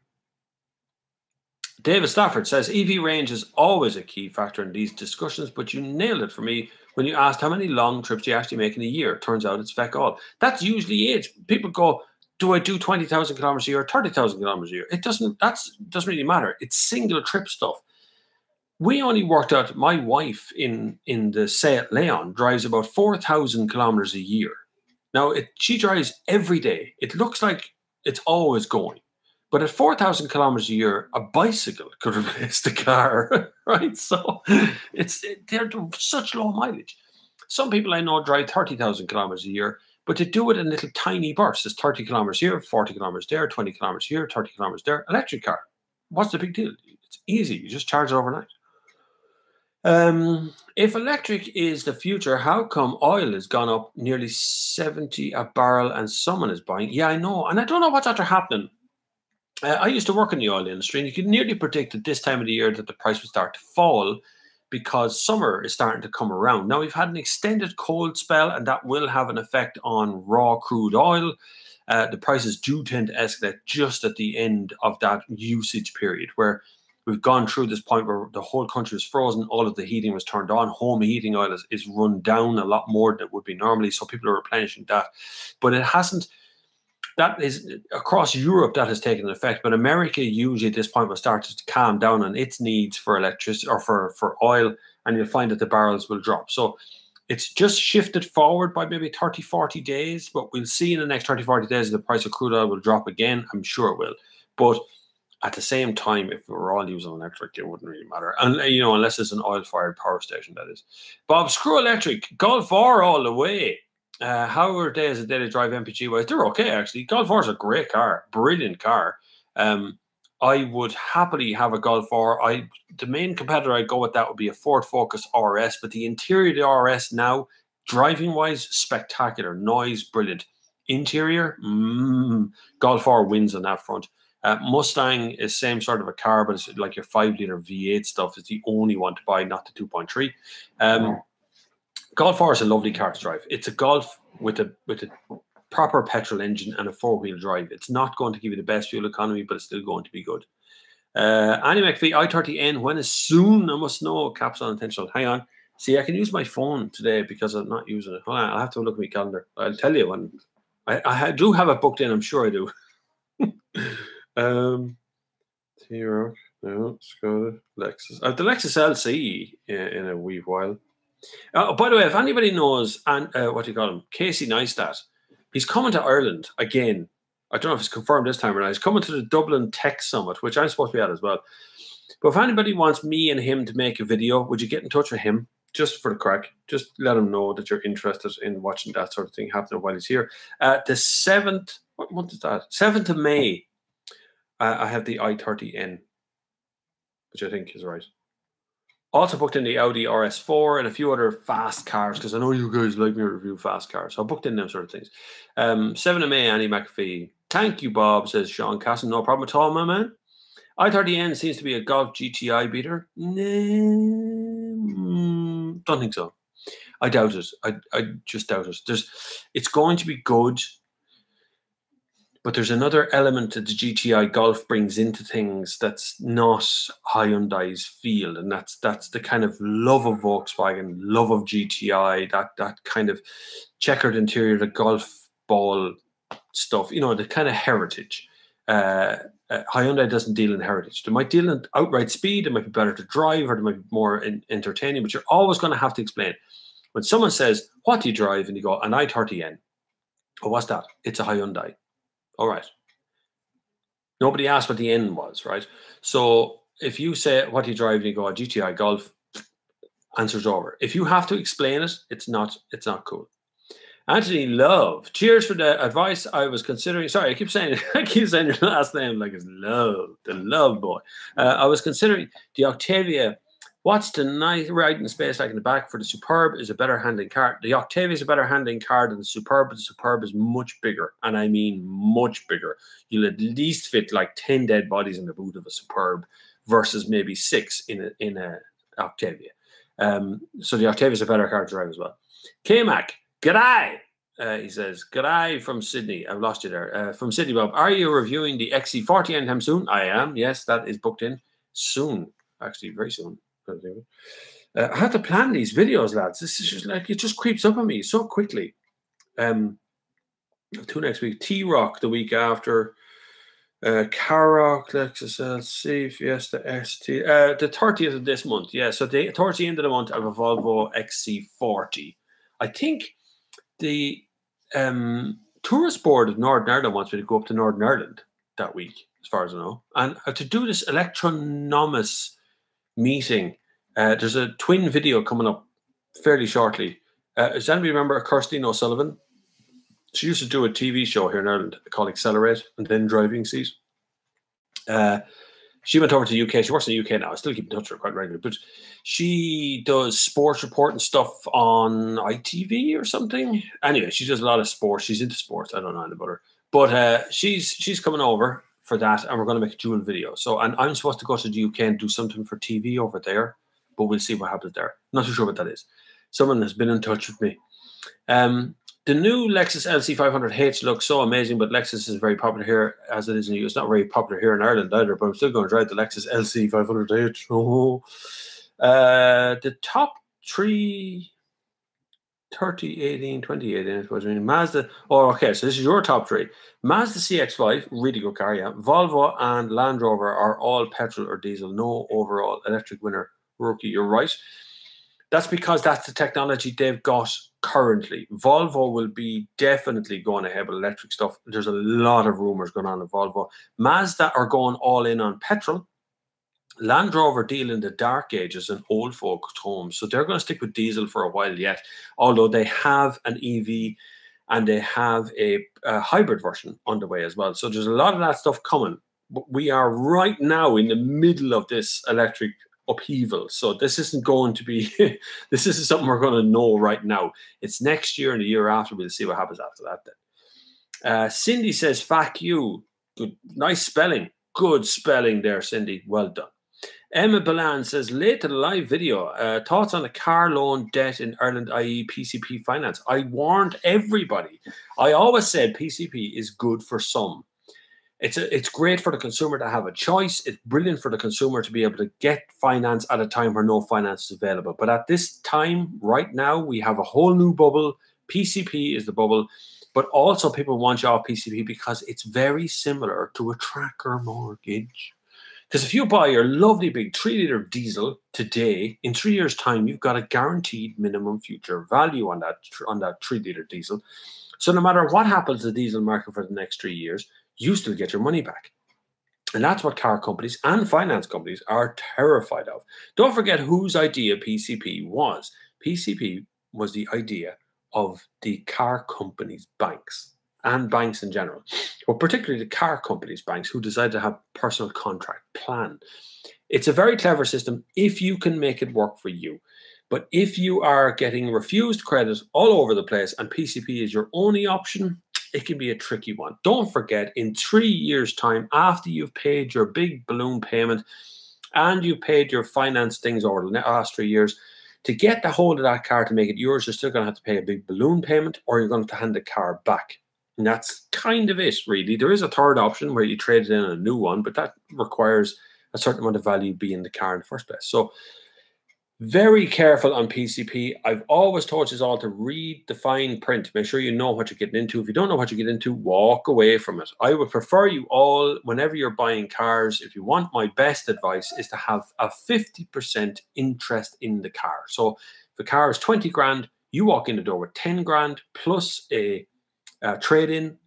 David Stafford says EV range is always a key factor in these discussions, but you nailed it for me when you asked how many long trips you actually make in a year. Turns out it's feck all. That's usually it. People go, do I do 20,000 kilometers a year or 30,000 kilometers a year? Doesn't really matter. It's single trip stuff. We only worked out my wife in the Seat Leon drives about 4,000 kilometers a year. Now, she drives every day. It looks like it's always going. But at 4,000 kilometers a year, a bicycle could replace the car, right? So they're such low mileage. Some people I know drive 30,000 kilometers a year, but they do it in little tiny bursts. It's 30 kilometers here, 40 kilometers there, 20 kilometers here, 30 kilometers there. Electric car. What's the big deal? It's easy. You just charge it overnight. If electric is the future, how come oil has gone up nearly 70 a barrel and someone is buying? Yeah, I know. And I don't know what's after happening. I used to work in the oil industry, and you could nearly predict at this time of the year that the price would start to fall because summer is starting to come around. Now, we've had an extended cold spell, and that will have an effect on raw crude oil. The prices do tend to escalate just at the end of that usage period, where we've gone through this point where the whole country was frozen, all of the heating was turned on, home heating oil is run down a lot more than it would be normally, so people are replenishing that. But it hasn't. That is across Europe that has taken an effect, but America usually at this point will start to calm down on its needs for electricity or for oil, and you'll find that the barrels will drop. So it's just shifted forward by maybe 30, 40 days, but we'll see in the next 30, 40 days the price of crude oil will drop again. I'm sure it will. But at the same time, if we're all using electric, it wouldn't really matter. And, unless it's an oil-fired power station, that is. Bob, screw electric. Golf R all the way. How are they as a daily drive MPG wise? They're okay, actually. Golf R is a great car, brilliant car. I would happily have a Golf R. The main competitor I'd go with that would be a Ford Focus RS, but the interior of the RS now, driving wise, spectacular. Noise, brilliant. Interior, Golf R wins on that front. Mustang is same sort of a car, but it's like your 5-liter V8 stuff. It's the only one to buy, not the 2.3. Golf R is a lovely car to drive. It's a Golf with a proper petrol engine and a 4-wheel drive. It's not going to give you the best fuel economy, but it's still going to be good. Annie McPhee, i30N, when is soon? I must know. Caps on intentional. Hang on. See, I can use my phone today because I'm not using it. Hold on, I'll have to look at my calendar. I'll tell you when. I do have it booked in. I'm sure I do. T-Rock, no, Skoda, Lexus. The Lexus LC in a wee while. By the way, if anybody knows, and what do you call him, Casey Neistat, he's coming to Ireland again. I don't know if it's confirmed this time or not. He's coming to the Dublin Tech Summit, which I'm supposed to be at as well. But if anybody wants me and him to make a video, would you get in touch with him just for the crack? Just let him know that you're interested in watching that sort of thing happening while he's here. The 7th, what month is that? 7th of May, I have the i30N, which I think is right. Also booked in the Audi RS4 and a few other fast cars, because I know you guys like me to review fast cars. So I booked in them sort of things. 7th of May, Annie McPhee. Thank you, Bob, says Sean Casson. No problem at all, my man. i30N seems to be a Golf GTI beater. Don't think so. I doubt it. I just doubt it. It's going to be good, But there's another element that the GTI Golf brings into things that's not Hyundai's field, and that's the kind of love of Volkswagen, love of GTI, that kind of checkered interior, the golf ball stuff, you know, the kind of heritage. Hyundai doesn't deal in heritage. They might deal in outright speed. It might be better to drive, or they might be more entertaining. But you're always going to have to explain. When someone says, "What do you drive?" and you go, "An i30N." Oh, what's that? It's a Hyundai. All right. Nobody asked what the N was, right? So if you say, "What do you drive?" and you go, "A GTI Golf," answer's over. If you have to explain it, it's not cool. Anthony Love, cheers for the advice. I was considering. Sorry, I keep saying your last name like it's Love, the Love boy. I was considering the Octavia. What's the nice riding space like in the back for the Superb? Is a better handling car. The Octavia is a better handling car than the Superb, but the Superb is much bigger, and I mean much bigger. You'll at least fit like 10 dead bodies in the boot of a Superb versus maybe 6 in a Octavia. So the Octavia is a better car to drive as well. K-Mac. G'day, he says. G'day from Sydney. I've lost you there. From Sydney, Bob. Are you reviewing the XC40 anytime soon? I am. Yes, that is booked in soon. Actually, very soon. I have to plan these videos, lads. This is just like, it just creeps up on me so quickly. 2 next week. T-Rock the week after. Carrock, Lexus LC, Fiesta ST. The 30th of this month. Yeah, so towards the end of the month, I have a Volvo XC40. I think the tourist board of Northern Ireland wants me to go up to Northern Ireland that week, as far as I know, and to do this electronomous meeting. There's a twin video coming up fairly shortly. Does anybody remember Kirsty O'Sullivan? She used to do a TV show here in Ireland called Accelerate and then Driving Seat. She went over to the UK. She works in the UK now. I still keep in touch with her quite regularly. But she does sports report and stuff on ITV or something. Anyway, she does a lot of sports. She's into sports. I don't know anything about her. But she's coming over for that, and we're going to make a dual video. So, and I'm supposed to go to the UK and do something for TV over there, but we'll see what happens there. Not too sure what that is. Someone has been in touch with me. The new Lexus LC500H looks so amazing, but Lexus is very popular here as it is in the US. It's not very popular here in Ireland either, but I'm still going to drive the Lexus LC500H. Oh. The top 3, 2018, I suppose. I mean, Mazda. Oh, okay, so this is your top 3. Mazda CX-5, really good car, yeah. Volvo and Land Rover are all petrol or diesel. No overall electric winner. Rookie, you're right. That's because that's the technology they've got currently. Volvo will be definitely going ahead with electric stuff. There's a lot of rumors going on in Volvo. Mazda are going all in on petrol. Land Rover deal in the dark ages and old folks' homes. So they're going to stick with diesel for a while yet, although they have an EV and they have a hybrid version on the way as well. So there's a lot of that stuff coming. But we are right now in the middle of this electric upheaval. So this isn't going to be, this isn't something we're going to know right now. It's next year and the year after. We'll see what happens after that then. Cindy says, "Fuck you." Good, nice spelling. Good spelling there, Cindy. Well done. Emma Balan says, "Late to the live video. Thoughts on the car loan debt in Ireland, i.e. PCP finance?" I warned everybody. I always said PCP is good for some. It's great for the consumer to have a choice. It's brilliant for the consumer to be able to get finance at a time where no finance is available. But at this time, right now, we have a whole new bubble. PCP is the bubble. But also people want you off PCP because it's very similar to a tracker mortgage. Because if you buy your lovely big 3-litre diesel today, in 3 years' time, you've got a guaranteed minimum future value on that 3-litre diesel. So no matter what happens to the diesel market for the next 3 years, you still get your money back. And that's what car companies and finance companies are terrified of. Don't forget whose idea PCP was. PCP was the idea of the car companies' banks and banks in general, but particularly the car companies' banks who decided to have personal contract plan. It's a very clever system if you can make it work for you. But if you are getting refused credit all over the place and PCP is your only option, it can be a tricky one. Don't forget, in 3 years' time, after you've paid your big balloon payment and you've paid your finance things over the last 3 years, to get the hold of that car to make it yours, you're still going to have to pay a big balloon payment or you're going to have to hand the car back. And that's kind of it, really. There is a third option where you trade it in a new one, but that requires a certain amount of value be in the car in the first place. So very careful on PCP. I've always told you all to read the fine print. Make sure you know what you're getting into. If you don't know what you get into, walk away from it. I would prefer you all, whenever you're buying cars, if you want my best advice, is to have a 50% interest in the car. So if the car is 20 grand, you walk in the door with 10 grand plus a trade-in,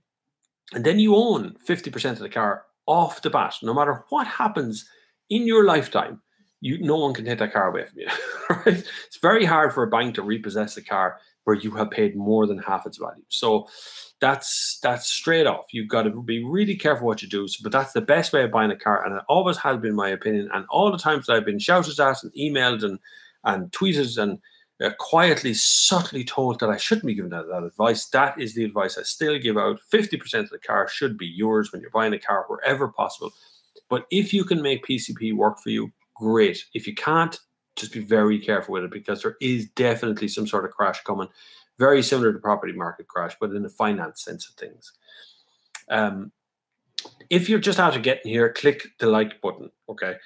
and then you own 50% of the car off the bat. No matter what happens in your lifetime, no one can take that car away from you. Right? It's very hard for a bank to repossess a car where you have paid more than half its value. So that's straight off. You've got to be really careful what you do. But that's the best way of buying a car, and it always has been my opinion. And all the times that I've been shouted at and emailed and tweeted and quietly, subtly told that I shouldn't be giving that advice, that is the advice I still give out. 50% of the car should be yours when you're buying a car, wherever possible. But if you can make PCP work for you, great. If you can't, just be very careful with it, because there is definitely some sort of crash coming, very similar to property market crash, but in the finance sense of things. If you're just after getting here, click the like button, okay?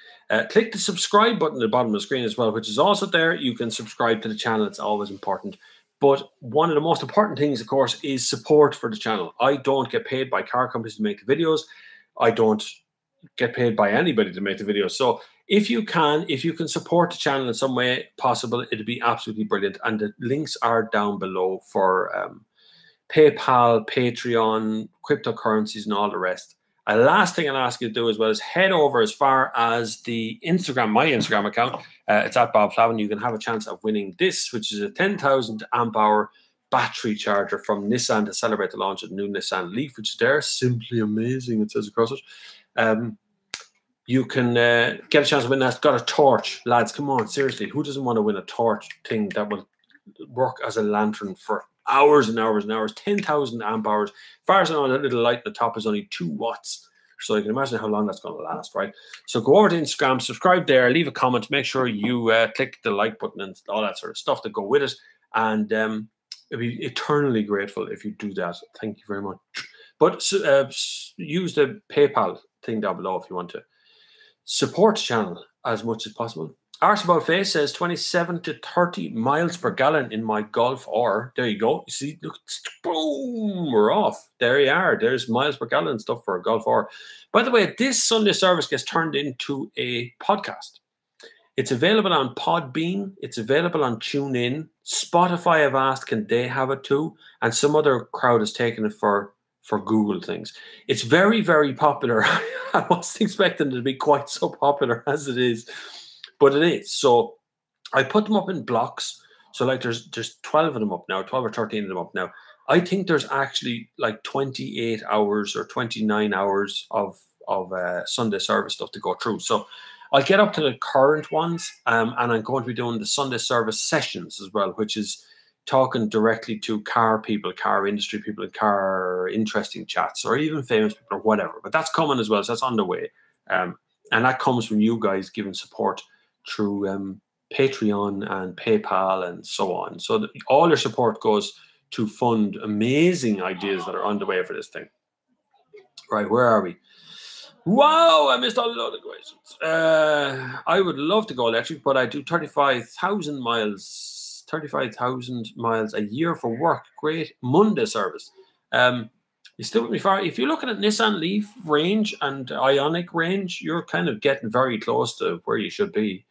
Click the subscribe button at the bottom of the screen as well, which is also there. You can subscribe to the channel. It's always important. But one of the most important things, of course, is support for the channel. I don't get paid by car companies to make the videos. I don't get paid by anybody to make the videos. So if you can support the channel in some way possible, it'd be absolutely brilliant. And the links are down below for PayPal, Patreon, cryptocurrencies, and all the rest. Last thing I'll ask you to do as well is head over as far as the Instagram, my Instagram account. It's at Bob Flavin. You can have a chance of winning this, which is a 10,000 amp hour battery charger from Nissan to celebrate the launch of the new Nissan Leaf, which is there. Simply amazing, it says across it. You can get a chance to win that. It's got a torch. Lads, come on, seriously. Who doesn't want to win a torch thing that will work as a lantern for hours and hours and hours? 10,000 amp hours. As far as I know, that little light at the top is only 2 watts. So you can imagine how long that's going to last, right? So go over to Instagram, subscribe there, leave a comment, make sure you click the like button and all that sort of stuff to go with it. And I'd be eternally grateful if you do that. Thank you very much. But use the PayPal thing down below if you want to support the channel as much as possible. Arse About Face says 27 to 30 miles per gallon in my Golf R. There you go. You see, look, boom, we're off. There you are. There's miles per gallon stuff for a Golf R. By the way, this Sunday service gets turned into a podcast. It's available on Podbean. It's available on TuneIn. Spotify have asked, can they have it too? And some other crowd has taken it for Google things. It's very, very popular. I wasn't expecting it to be quite so popular as it is, but it is. So I put them up in blocks. So like there's 12 of them up now, 12 or 13 of them up now. I think there's actually like 28 hours or 29 hours of Sunday service stuff to go through. So I'll get up to the current ones, and I'm going to be doing the Sunday service sessions as well, which is talking directly to car people, car industry people, car interesting chats, or even famous people or whatever. But that's coming as well, so that's on the way. And that comes from you guys giving support through Patreon and PayPal and so on. So all your support goes to fund amazing ideas that are on the way for this thing. Right, where are we? Wow, I missed a lot of questions. I would love to go electric, but I do 35,000 miles a year for work. Great Monday service. You still with me far? If you're looking at Nissan Leaf range and Ioniq range, you're kind of getting very close to where you should be.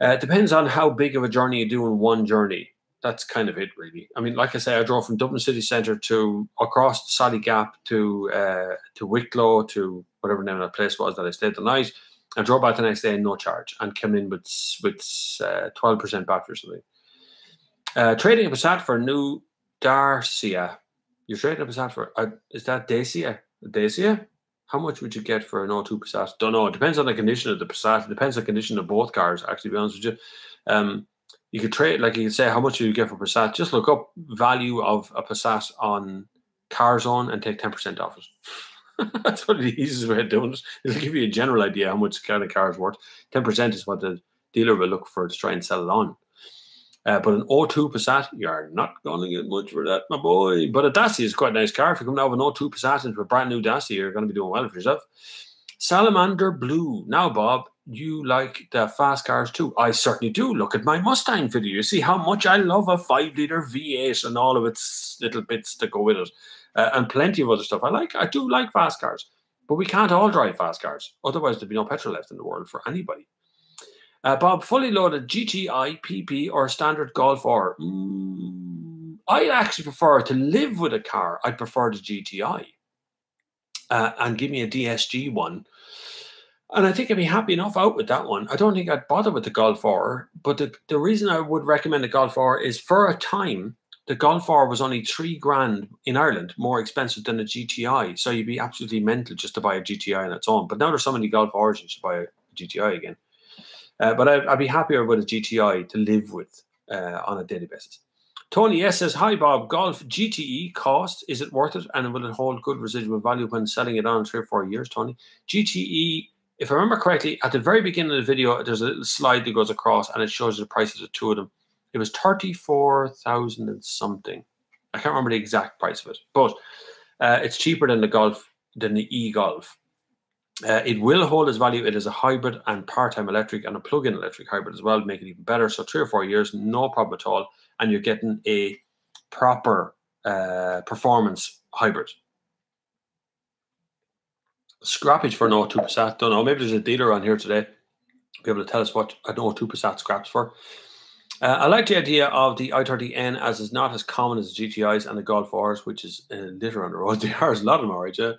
It depends on how big of a journey you do in one journey. That's kind of it, really. I mean, like I say, I drove from Dublin city centre to across Sally Gap to Wicklow to whatever name of that place was that I stayed the night. I drove back the next day, no charge, and came in with 12% battery or something. Trading a Passat for a new Dacia. You're trading a Passat for, is that Dacia? Dacia? How much would you get for an 02 Passat? Don't know. It depends on the condition of the Passat. It depends on the condition of both cars, actually, to be honest with you. You could trade, like you could say, how much do you get for Passat? Just look up value of a Passat on CarZone and take 10% off it. That's what the easiest way of doing it. It'll give you a general idea how much kind of car is worth. 10% is what the dealer will look for to try and sell it on. But an O2 Passat, you're not going to get much for that, my boy. But a Dacia is quite a nice car. If you come out of an O2 Passat into a brand new Dacia, you're going to be doing well for yourself. Salamander Blue. Now, Bob, you like the fast cars too. I certainly do. Look at my Mustang video. You see how much I love a 5-liter V8 and all of its little bits that go with it. And plenty of other stuff. I do like fast cars. But we can't all drive fast cars. Otherwise, there'd be no petrol left in the world for anybody. Bob, fully loaded GTI, PP, or standard Golf R? I actually prefer to live with a car. I'd prefer the GTI. And give me a DSG one. And I think I'd be happy enough out with that one. I don't think I'd bother with the Golf R. But the reason I would recommend the Golf R is for a time, the Golf R was only $3,000 in Ireland, more expensive than a GTI. So you'd be absolutely mental just to buy a GTI on its own. But now there's so many Golf Rs, you should buy a GTI again. But I'd be happier with a GTI to live with on a daily basis. Tony S says, hi, Bob. Golf GTE cost, is it worth it? And will it hold good residual value when selling it on in 3 or 4 years, Tony? GTE, if I remember correctly, at the very beginning of the video, there's a little slide that goes across and it shows the prices of 2 of them. It was 34,000 and something. I can't remember the exact price of it, but it's cheaper than the e-Golf. It will hold its value. It is a hybrid and part-time electric and a plug-in electric hybrid as well, make it even better. So 3 or 4 years, no problem at all. And you're getting a proper performance hybrid. Scrappage for an O2 Passat. Don't know. Maybe there's a dealer on here today. Be able to tell us what an O2 Passat scraps for. I like the idea of the i30N as it's not as common as the GTIs and the Golf Rs, which is litter on the road. There are a lot of them, all right, yeah.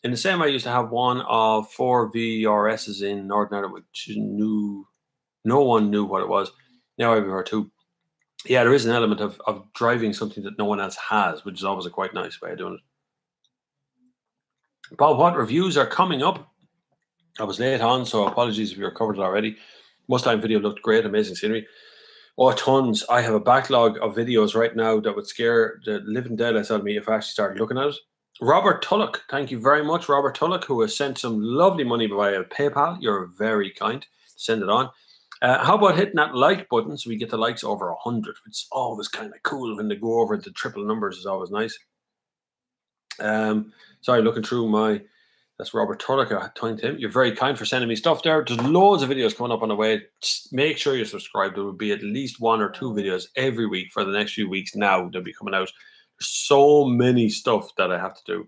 In the same way, I used to have one of 4 VRSs in Northern Ireland, which no one knew what it was. Now I've heard 2. Yeah, there is an element of driving something that no one else has, which is always a quite nice way of doing it. Bob, what reviews are coming up? I was late on, so apologies if you're covered it already. Mustang video looked great, amazing scenery. Oh, tons. I have a backlog of videos right now that would scare the living daylights out of me if I actually started looking at it. Robert Tulloch, thank you very much, Robert Tulloch, who has sent some lovely money via PayPal. You're very kind. Send it on. How about hitting that like button so we get the likes over 100? It's always kind of cool when they go over the triple numbers. Is always nice. Sorry, looking through my... That's Robert Tulloch. I thanked him. You're very kind for sending me stuff there. There's loads of videos coming up on the way. Just make sure you're subscribed. There will be at least 1 or 2 videos every week for the next few weeks now. They'll be coming out. There's so many stuff that I have to do.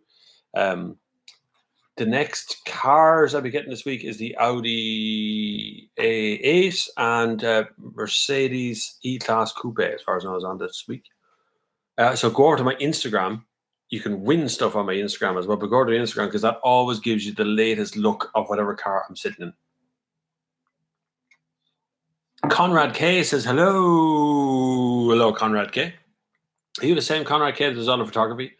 The next cars I'll be getting this week is the Audi A8 and Mercedes E-Class Coupe, as far as I was on this week. So go over to my Instagram. You can win stuff on my Instagram as well, but go to Instagram because that always gives you the latest look of whatever car I'm sitting in. Conrad K says, hello. Hello, Conrad K. Are you the same Conrad K that is on the photography?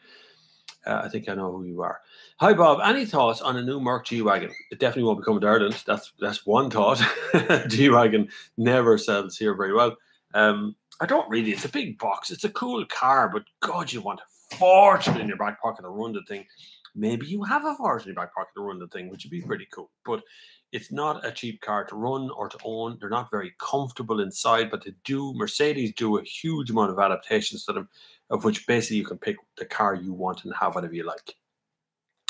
I think I know who you are. Hi, Bob. Any thoughts on a new Merc G-Wagon? It definitely won't be coming to Ireland. That's one thought. G-Wagon never sells here very well. I don't really. It's a big box. It's a cool car, but God, you want a fortune in your back pocket to run the thing. Maybe you have a fortune in your back pocket to run the thing, which would be pretty cool. But it's not a cheap car to run or to own. They're not very comfortable inside, but they do. Mercedes do a huge amount of adaptations to them, of which basically you can pick the car you want and have whatever you like.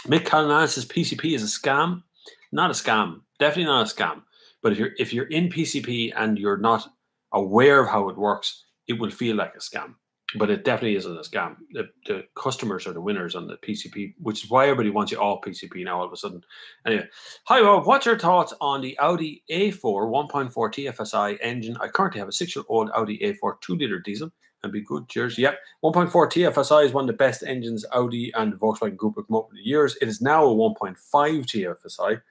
Mick Callanan says PCP is a scam. Not a scam. Definitely not a scam. But if you're in PCP and you're not aware of how it works, it will feel like a scam. But it definitely isn't a scam. The customers are the winners on the PCP, which is why everybody wants you all PCP now all of a sudden. Anyway, hi Bob, what's your thoughts on the Audi A4 1.4 TFSI engine? I currently have a 6-year-old Audi A4 2-liter diesel. And be good, cheers. Yep, 1.4 TFSI is one of the best engines Audi and the Volkswagen Group have come up with the years. It is now a 1.5 TFSI,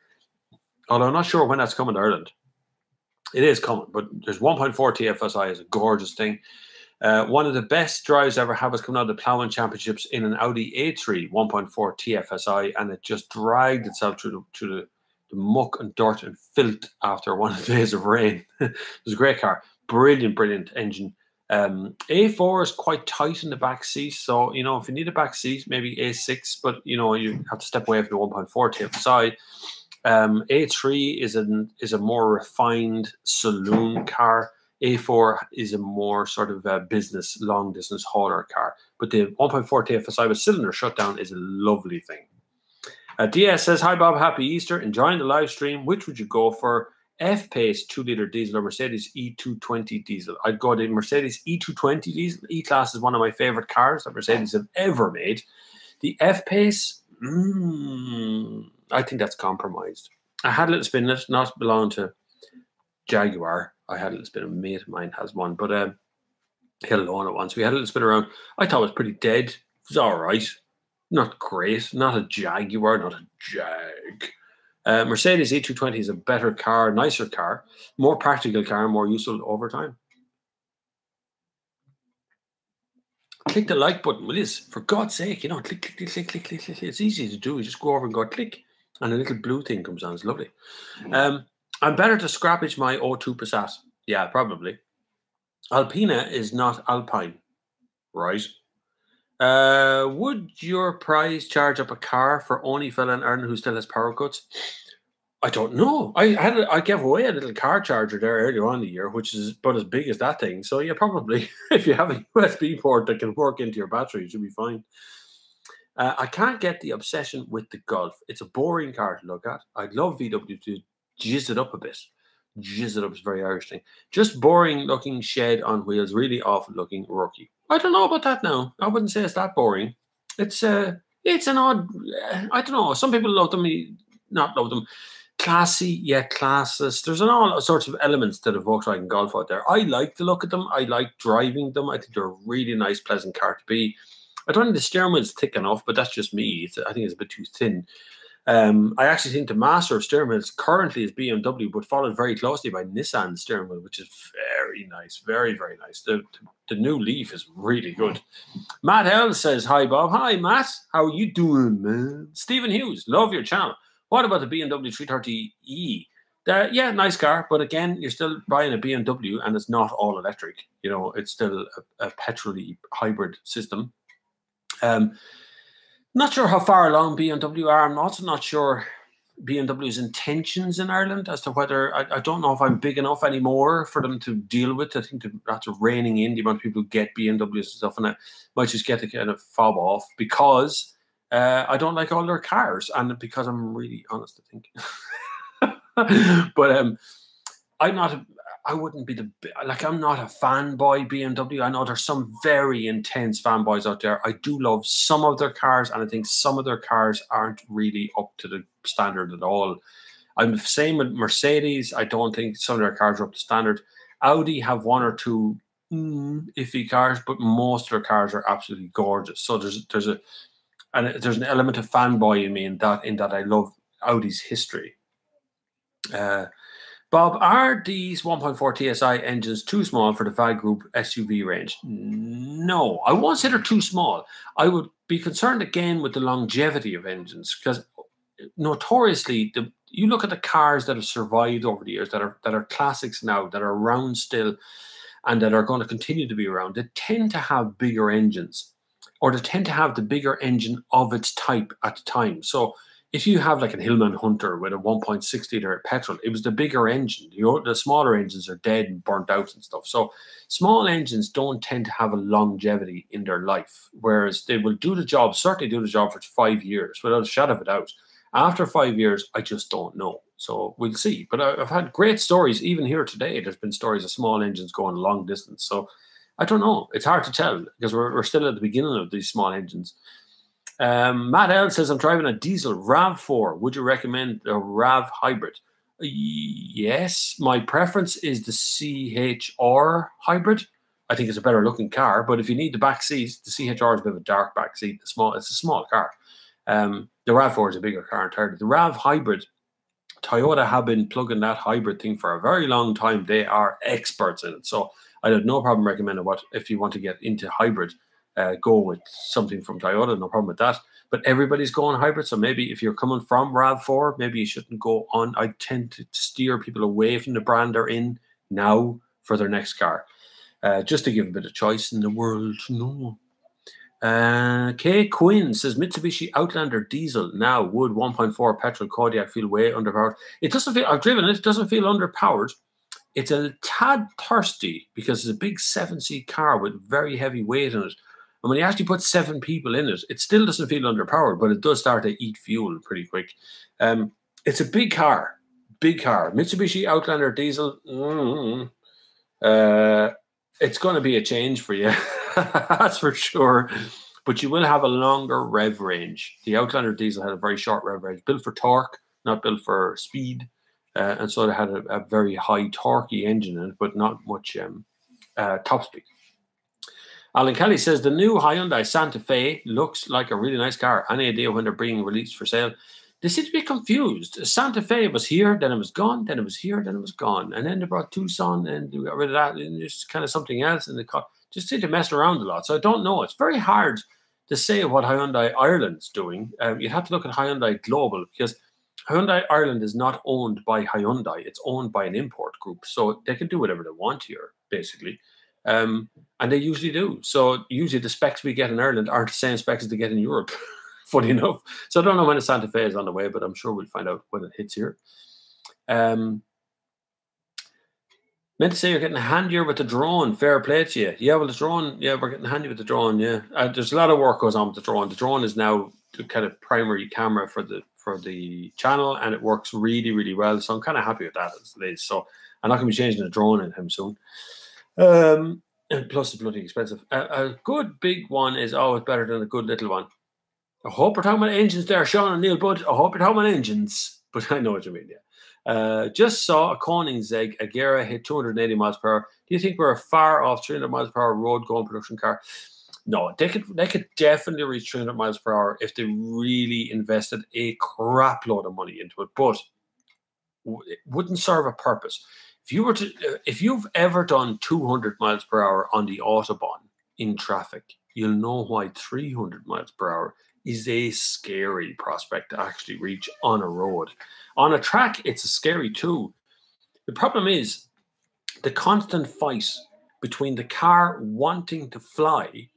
although I'm not sure when that's coming to Ireland. It is coming, but there's 1.4 TFSI is a gorgeous thing. One of the best drives I ever had was coming out of the Ploughman Championships in an Audi A3 1.4 TFSI, and it just dragged itself through the muck and dirt and filth after one of the days of rain. It was a great car. Brilliant, brilliant engine. A4 is quite tight in the back seat, so you know if you need a back seat, maybe A6, but you know you have to step away from the 1.4 TFSI. A3 is a more refined saloon car. A4 is a more sort of business, long-distance hauler car. But the 1.4 TFSI with cylinder shutdown is a lovely thing. DS says, hi, Bob. Happy Easter. Enjoying the live stream. Which would you go for? F-Pace 2-litre diesel or Mercedes E220 diesel? I'd go to Mercedes E220 diesel. E-Class is one of my favourite cars that Mercedes have ever made. The F-Pace, I think that's compromised. I had a little spin in it, not belonging to Jaguar. I had a little spin. A mate of mine has one, but he'll own it once. We had a little spin around. I thought it was pretty dead. It was all right. Not great. Not a Jaguar, not a Jag. Mercedes E220 is a better car, nicer car, more practical car, more useful over time. Click the like button, will you? For God's sake, you know, click, click, click, click, click, click, click. It's easy to do. You just go over and go click, and a little blue thing comes on. It's lovely. I'm better to scrappage my O2 Passat. Yeah, probably. Alpina is not Alpine, right? Would your price charge up a car for only fella in Ireland who still has power cuts? I don't know. I gave away a little car charger there earlier on in the year, which is about as big as that thing. So yeah, probably if you have a USB port that can work into your battery, it should be fine. I can't get the obsession with the Golf. It's a boring car to look at. I'd love VW to jizz it up a bit. Jizz it up is a very Irish thing. Just boring looking shed on wheels, really awful looking rookie. I don't know about that now. I wouldn't say it's that boring. It's an odd, I don't know. Some people love them, not love them. Classy, yet classless. There's all sorts of elements to the Volkswagen Golf out there. I like the look of them. I like driving them. I think they're a really nice, pleasant car to be. I don't think the steering wheel's thick enough, but that's just me. I think it's a bit too thin. I actually think the master of steering wheels currently is BMW, but followed very closely by Nissan steering wheel, which is very nice. Very, very nice. The new Leaf is really good. Matt L says, hi, Bob. Hi, Matt. How are you doing, man? Stephen Hughes, love your channel. What about the BMW 330e? Yeah, nice car, but again, you're still buying a BMW and it's not all electric. You know, it's still a petrol-y hybrid system. Not sure how far along BMW are. I'm also not sure BMW's intentions in Ireland as to whether, I don't know if I'm big enough anymore for them to deal with. I think after reining in the amount of people who get BMWs and stuff, and I might just get to kind of fob off because I don't like all their cars, and because I'm really honest, I think. But I wouldn't be I'm not a fanboy BMW. I know there's some very intense fanboys out there. I do love some of their cars, and I think some of their cars aren't really up to the standard at all. I'm the same with Mercedes. I don't think some of their cars are up to standard. Audi have one or two iffy cars, but most of their cars are absolutely gorgeous. So there's an element of fanboy in me in that I love Audi's history. Bob, are these 1.4 TSI engines too small for the VAG Group SUV range? No, I won't say they're too small. I would be concerned again with the longevity of engines, because notoriously, you look at the cars that have survived over the years, that are classics now, that are around still, and that are going to continue to be around. They tend to have bigger engines, or they tend to have the bigger engine of its type at the time. So if you have like a Hillman Hunter with a 1.6 litre petrol, it was the bigger engine. The smaller engines are dead and burnt out and stuff. So small engines don't tend to have a longevity in their life, whereas they will do the job, certainly do the job for 5 years without a shadow of a doubt. After 5 years, I just don't know. So we'll see. But I've had great stories, even here today. There's been stories of small engines going a long distance. So I don't know. It's hard to tell because we're still at the beginning of these small engines. Matt L says, I'm driving a diesel RAV4. Would you recommend a RAV hybrid? Yes. My preference is the CHR hybrid. I think it's a better looking car, but if you need the back seat, the CHR is a bit of a dark back seat. It's a small car. The RAV4 is a bigger car entirely. The RAV hybrid, Toyota have been plugging that hybrid thing for a very long time. They are experts in it. So I have no problem recommending if you want to get into hybrid, go with something from Toyota, no problem with that. But everybody's going hybrid, so maybe if you're coming from RAV4, maybe you shouldn't go on. I tend to steer people away from the brand they're in now for their next car, just to give a bit of choice in the world. No. Kay Quinn says, Mitsubishi Outlander diesel now, would 1.4 petrol Kodiaq feel way underpowered? It doesn't feel, I've driven it, it doesn't feel underpowered. It's a tad thirsty because it's a big 7-seat car with very heavy weight in it. And when you actually put 7 people in it, it still doesn't feel underpowered, but it does start to eat fuel pretty quick. It's a big car. Big car. Mitsubishi Outlander diesel. It's going to be a change for you. That's for sure. But you will have a longer rev range. The Outlander diesel had a very short rev range, built for torque, not built for speed. And so it had a very high torquey engine in it, but not much top speed. Alan Kelly says the new Hyundai Santa Fe looks like a really nice car. Any idea when they're being released for sale? They seem to be confused. Santa Fe was here, then it was gone, then it was here, then it was gone. And then they brought Tucson and they got rid of that and just kind of something else. And they just seem to mess around a lot. So I don't know. It's very hard to say what Hyundai Ireland's doing. You'd have to look at Hyundai Global because Hyundai Ireland is not owned by Hyundai. It's owned by an import group. So they can do whatever they want here, basically. And they usually do. So usually the specs we get in Ireland aren't the same specs as they get in Europe. Funny enough. So I don't know when the Santa Fe is on the way, but I'm sure we'll find out when it hits here. Meant to say you're getting handier with the drone. Fair play to you. Yeah, well, the drone, yeah, we're getting handy with the drone, yeah. There's a lot of work goes on with the drone. The drone is now the kind of primary camera for the channel, and it works really, really well. So I'm kind of happy with that as it is. So I'm not going to be changing the drone in him soon. And plus it's bloody expensive. A good big one is always better than a good little one. I hope we're talking about engines there, Sean and Neil Budd. I hope you're talking about engines, but I know what you mean, yeah. Just saw a Koenigsegg Agera hit 280 miles per hour. Do you think we're far off 300 miles per hour road going production car? No, they could definitely reach 300 miles per hour if they really invested a crap load of money into it, but it wouldn't serve a purpose. If you've ever done 200 miles per hour on the Autobahn in traffic, you'll know why 300 miles per hour is a scary prospect to actually reach on a road. On a track, it's scary too. The problem is the constant fight between the car wanting to fly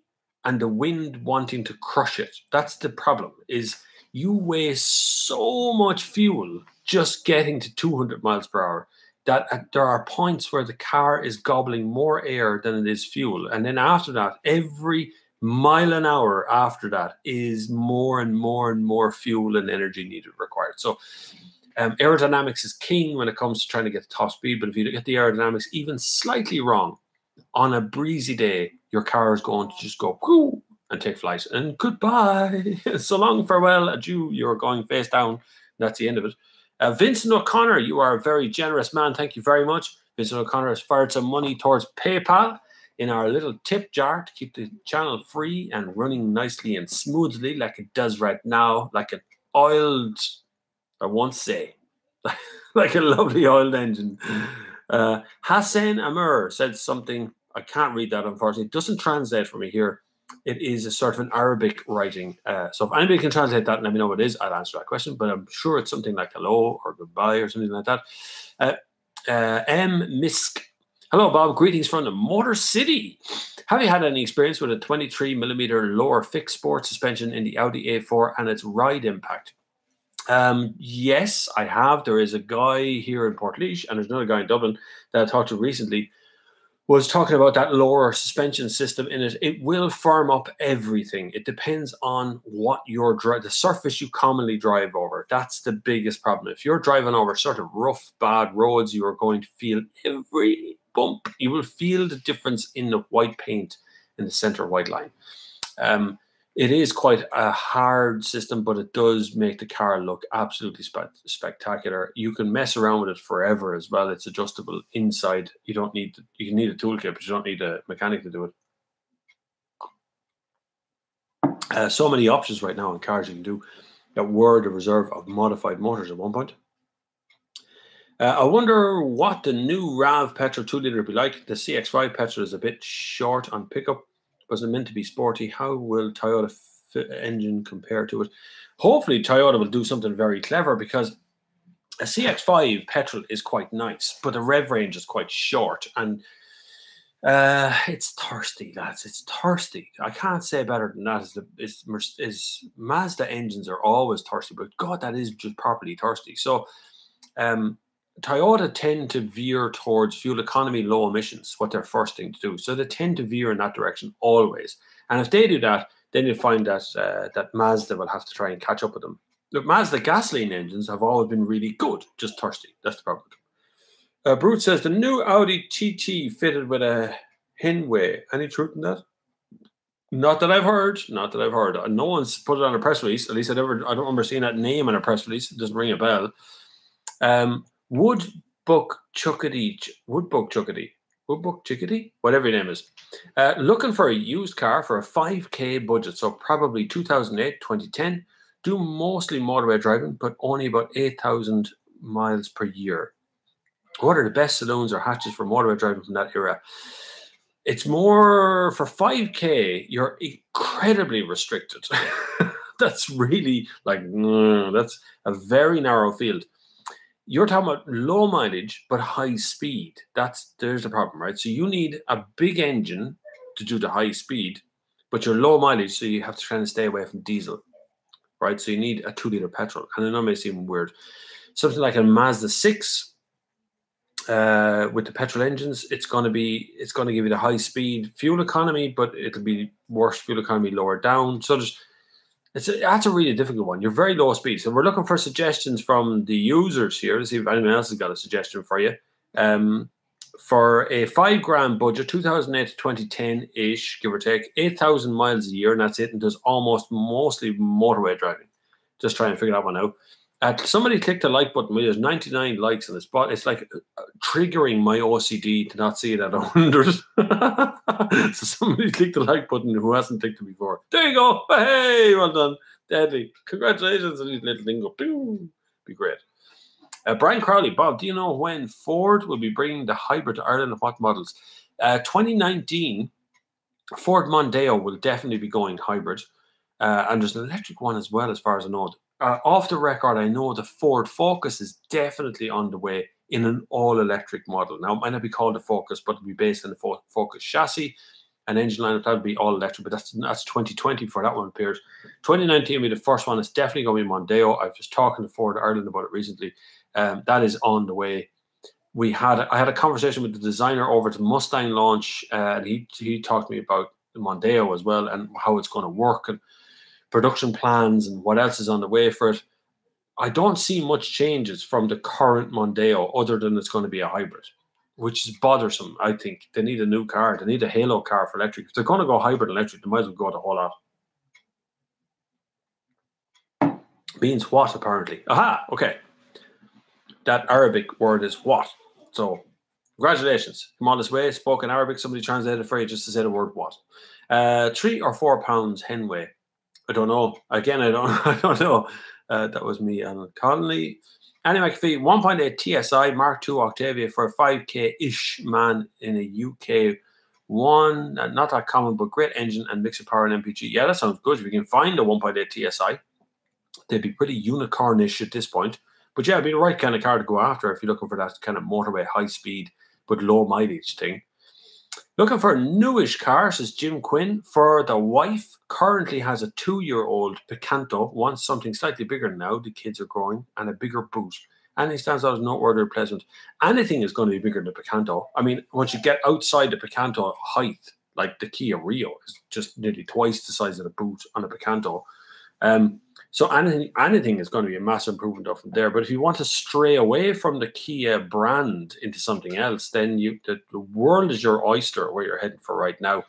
and the wind wanting to crush it. That's the problem, is you waste so much fuel just getting to 200 miles per hour that there are points where the car is gobbling more air than it is fuel. And then after that, every mile an hour after that is more and more and more fuel and energy needed required. So aerodynamics is king when it comes to trying to get the top speed. But if you get the aerodynamics even slightly wrong on a breezy day, your car is going to just go whoo and take flight. And goodbye. So long, farewell, adieu. You're going face down. That's the end of it. Vincent O'Connor, you are a very generous man. Thank you very much. Vincent O'Connor has fired some money towards PayPal in our little tip jar to keep the channel free and running nicely and smoothly like it does right now, like an oiled, I won't say, like a lovely oiled engine. Hassan Amur said something. I can't read that, unfortunately. It doesn't translate for me here. It is a sort of an Arabic writing. So if anybody can translate that and let me know what it is, I'll answer that question. But I'm sure it's something like hello or goodbye or something like that. M. Misk. Hello, Bob. Greetings from the Motor City. Have you had any experience with a 23mm lower fixed sport suspension in the Audi A4 and its ride impact? Yes, I have. There is a guy here in Portlaoise and there's another guy in Dublin that I talked to recently, was talking about that lower suspension system in it. It will firm up everything. It depends on what you're the surface you commonly drive over. That's the biggest problem. If you're driving over sort of rough, bad roads, you are going to feel every bump. You will feel the difference in the white paint in the center white line. It is quite a hard system, but it does make the car look absolutely spectacular. You can mess around with it forever as well. It's adjustable inside. You don't need you can need a toolkit, but you don't need a mechanic to do it. So many options right now in cars you can do that were the reserve of modified motors at one point. I wonder what the new RAV petrol 2-litre will be like. The CX-5 petrol is a bit short on pickup. Was it meant to be sporty? How will Toyota engine compare to it? Hopefully Toyota will do something very clever, because a CX-5 petrol is quite nice, but the rev range is quite short, and it's thirsty, lads. It's thirsty. I can't say better than that. Is Mazda engines are always thirsty, but God, that is just properly thirsty. So Toyota tend to veer towards fuel economy, low emissions, what they're first thing to do. So they tend to veer in that direction always. And if they do that, then you'll find that that Mazda will have to try and catch up with them. Look, Mazda gasoline engines have always been really good, just thirsty. That's the problem. Brute says the new Audi TT fitted with a Hinway. Any truth in that? Not that I've heard. Not that I've heard. No one's put it on a press release. At least I don't remember seeing that name on a press release. It doesn't ring a bell. Woodbuck Chickadee, whatever your name is. Looking for a used car for a 5K budget, so probably 2008, 2010. Do mostly motorway driving, but only about 8,000 miles per year. What are the best saloons or hatches for motorway driving from that era? It's more for 5K, you're incredibly restricted. That's really that's a very narrow field. You're talking about low mileage but high speed. There's the problem, right? So you need a big engine to do the high speed, but you're low mileage, so you have to try and stay away from diesel, right? So you need a 2-liter petrol, and I know it may seem weird. Something like a Mazda 6 with the petrol engines, it's going to give you the high speed fuel economy, but it'll be worse fuel economy lower down. So that's a really difficult one. You're very low speed. So we're looking for suggestions from the users here to see if anyone else has got a suggestion for you. For a $5,000 budget, 2008 to 2010-ish, give or take, 8,000 miles a year, and that's it, and does mostly motorway driving. Just try and figure that one out. Somebody click the like button. There's 99 likes on the spot. It's like triggering my OCD to not see it at 100. So somebody click the like button who hasn't clicked it before. There you go. Hey, well done. Deadly. Congratulations on these little things. Be great. Brian Crowley, Bob, do you know when Ford will be bringing the hybrid to Ireland and what models? 2019, Ford Mondeo will definitely be going hybrid. And there's an electric one as well, as far as I know. Off the record, I know the Ford Focus is definitely on the way in an all-electric model. Now, it might not be called the Focus, but it'll be based on the Focus chassis and engine line. That'll be all-electric, but that's 2020 for that one appears. 2019 will be the first one. It's definitely going to be Mondeo. I was just talking to Ford Ireland about it recently. That is on the way. I had a conversation with the designer over at the Mustang launch, and he talked to me about the Mondeo as well and how it's going to work and production plans and what else is on the way for it. I don't see much changes from the current Mondeo other than it's going to be a hybrid, which is bothersome. I think they need a new car. They need a halo car for electric. If they're going to go hybrid electric, they might as well go the whole lot. Means what, apparently. Aha, okay. That Arabic word is what. So, congratulations. Come on this way. Spoken Arabic. Somebody translated for you just to say the word what. 3 or 4 pounds henway. I don't know. Again, I don't know. That was me, Alan Connolly. Annie McPhee, 1.8 TSI Mark II Octavia for a 5K-ish man in a UK one. Not that common, but great engine and mix of power and MPG. Yeah, that sounds good. If you can find a 1.8 TSI, they'd be pretty unicornish at this point. But yeah, it'd be the right kind of car to go after if you're looking for that kind of motorway, high speed, but low mileage thing. Looking for a newish car, says Jim Quinn, for the wife. Currently has a 2-year-old Picanto. Wants something slightly bigger now. The kids are growing. And a bigger boot. And he stands out as noteworthy replacement. Anything is going to be bigger than the Picanto. I mean, once you get outside the Picanto height, like the Kia Rio is just nearly twice the size of the boot on a Picanto. So anything is going to be a massive improvement up from there. But if you want to stray away from the Kia brand into something else, then the world is your oyster where you're heading for right now.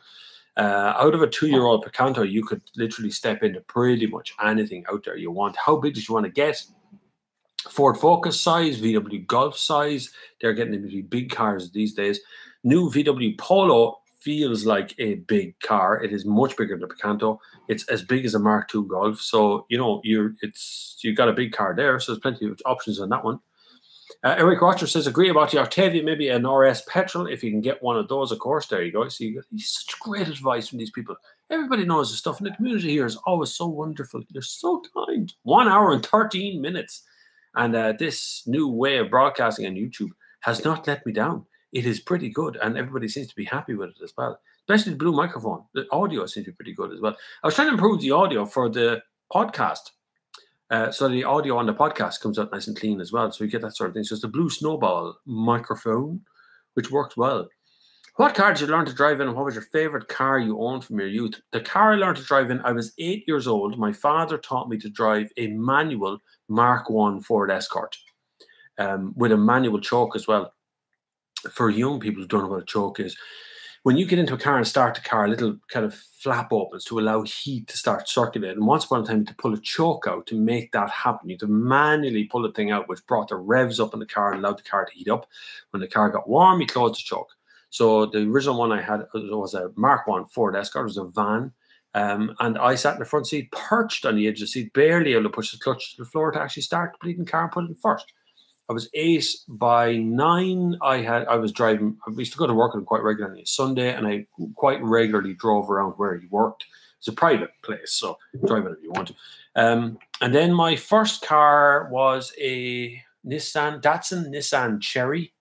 Out of a 2-year-old Picanto, you could literally step into pretty much anything out there you want. How big did you want to get? Ford Focus size, VW Golf size. They're getting into big cars these days. New VW Polo feels like a big car. It is much bigger than a Picanto. It's as big as a Mark II Golf. So, you've got a big car there. So there's plenty of options on that one. Eric Rocher says, agree about the Octavia, maybe an RS petrol. If you can get one of those, of course, there you go. See, you got such great advice from these people. Everybody knows the stuff. And the community here is always so wonderful. You're so kind. 1 hour and 13 minutes. And this new way of broadcasting on YouTube has not let me down. It is pretty good, and everybody seems to be happy with it as well. Especially the blue microphone. The audio seems to be pretty good as well. I was trying to improve the audio for the podcast, So the audio on the podcast comes out nice and clean as well. So you get that sort of thing. So it's the Blue Snowball microphone, which works well. What car did you learn to drive in, and what was your favorite car you owned from your youth? The car I learned to drive in, I was 8 years old. My father taught me to drive a manual Mark I Ford Escort with a manual choke as well. For young people who don't know what a choke is, when you get into a car and start the car, a little kind of flap opens to allow heat to start circulating. And once upon a time, you had to pull a choke out to make that happen. You had to manually pull the thing out, which brought the revs up in the car and allowed the car to heat up. When the car got warm, you closed the choke. So the original one I had was a Mark I Ford Escort. It was a van. And I sat in the front seat, perched on the edge of the seat, barely able to push the clutch to the floor to actually start the bleeding car and put it in first. I was 8. By 9, I was driving. I used to go to work on quite regularly on Sunday, and I quite regularly drove around where he worked. It's a private place, so drive it if you want. And then my first car was a Datsun Nissan Cherry,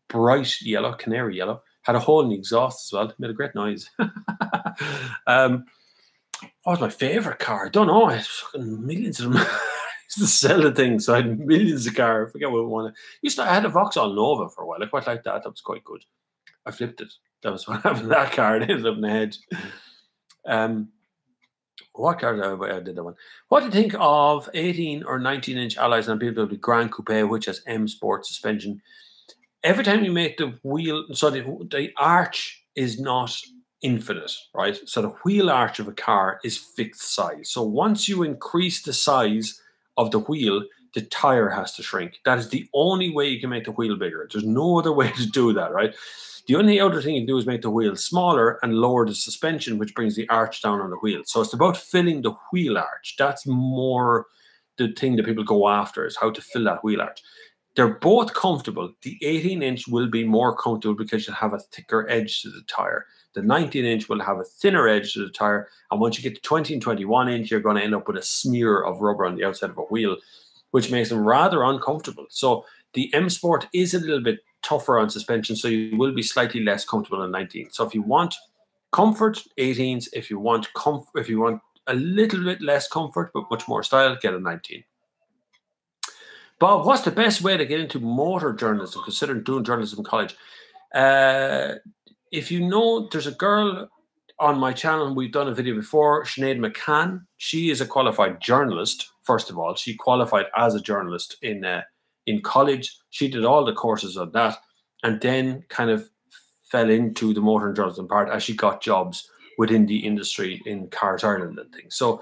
bright yellow, canary yellow. Had a hole in the exhaust as well. Made a great noise. What was my favorite car? I don't know. I had fucking millions of them. To sell the thing, so I had millions of cars. I forget what one. I had a Vauxhall Nova for a while. I quite liked that. That was quite good. I flipped it. That was what happened to that car. It ended up in the hedge. What car did that one? What do you think of 18 or 19-inch alloys on BMW Grand Coupe, which has M Sport suspension? Every time you make the wheel, so the arch is not infinite, right? So the wheel arch of a car is fixed size. So once you increase the size of the wheel, the tire has to shrink. That is the only way you can make the wheel bigger. There's no other way to do that, right? The only other thing you can do is make the wheel smaller and lower the suspension, which brings the arch down on the wheel. So it's about filling the wheel arch. That's more the thing that people go after, is how to fill that wheel arch. They're both comfortable. The 18-inch will be more comfortable because you'll have a thicker edge to the tire. The 19-inch will have a thinner edge to the tire. And once you get to 20 and 21-inch, you're going to end up with a smear of rubber on the outside of a wheel, which makes them rather uncomfortable. So the M Sport is a little bit tougher on suspension, so you will be slightly less comfortable in 19. So if you want comfort, 18s. If you want a little bit less comfort but much more style, get a 19. Bob, what's the best way to get into motor journalism, considering doing journalism in college? If you know, there's a girl on my channel, we've done a video before, Sinead McCann. She is a qualified journalist, first of all. She qualified as a journalist in college. She did all the courses on that and then kind of fell into the motor and journalism part as she got jobs within the industry in Cars Ireland and things. So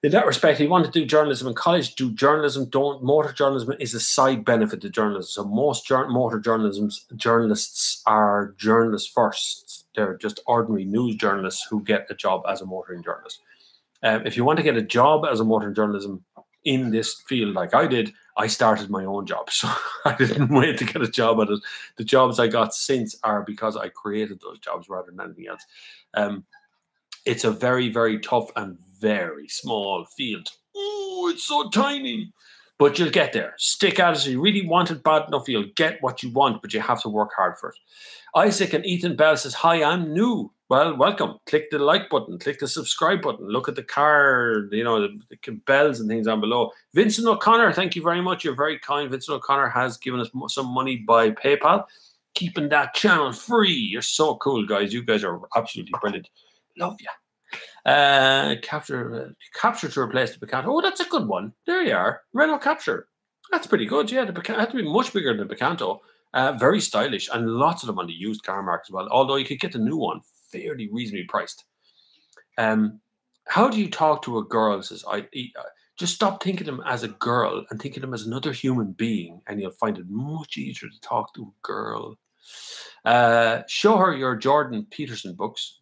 in that respect, if you want to do journalism in college, do journalism. Motor journalism is a side benefit to journalism. So most motor journalists are journalists first. They're just ordinary news journalists who get a job as a motoring journalist. If you want to get a job as a motoring journalism in this field like I did, I started my own job. So I didn't wait to get a job at it. The jobs I got since are because I created those jobs rather than anything else. It's a very, very tough and very small field. Oh, it's so tiny. But you'll get there. Stick at it. If you really want it bad enough, you'll get what you want, but you have to work hard for it. Isaac and Ethan Bell says, hi, I'm new. Well, welcome. Click the like button. Click the subscribe button. Look at the card, the bells and things on below. Vincent O'Connor, thank you very much. You're very kind. Vincent O'Connor has given us some money by PayPal, keeping that channel free. You're so cool, guys. You guys are absolutely brilliant. Love you. Capture to replace the Picanto. Oh, that's a good one. There you are. Renault Capture. That's pretty good. Yeah, the Picanto had to be much bigger than the Picanto. Very stylish, and lots of them on the used car market as well. Although you could get the new one fairly reasonably priced. How do you talk to a girl? Says just stop thinking of them as a girl and think of them as another human being, and you'll find it much easier to talk to a girl. Show her your Jordan Peterson books.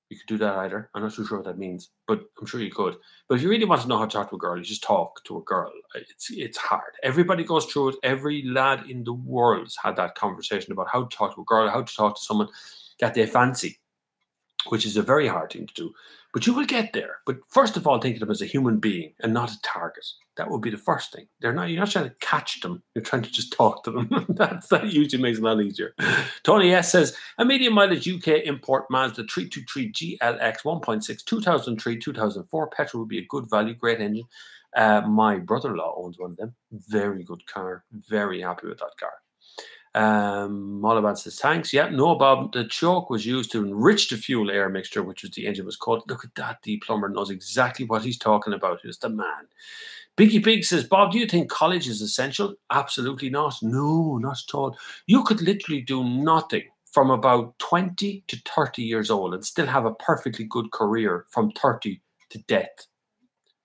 You could do that either. I'm not too sure what that means, but I'm sure you could. But if you really want to know how to talk to a girl, you just talk to a girl. It's hard. Everybody goes through it. Every lad in the world's had that conversation about how to talk to a girl, how to talk to someone that they fancy, which is a very hard thing to do. But you will get there. But first of all, think of them as a human being and not a target. That would be the first thing. You're not trying to catch them. You're trying to just talk to them. that usually makes it a lot easier. Tony S says, a medium mileage UK import Mazda 323 GLX 1.6 2003-2004 petrol would be a good value, great engine. My brother-in-law owns one of them. Very good car. Very happy with that car. Malaban says, thanks. Yeah, no, Bob. The choke was used to enrich the fuel air mixture, which was the engine was called. Look at that. The plumber knows exactly what he's talking about. He's the man. Biggie Big says, Bob, do you think college is essential? Absolutely not. No, not at all. You could literally do nothing from about 20 to 30 years old and still have a perfectly good career from 30 to death.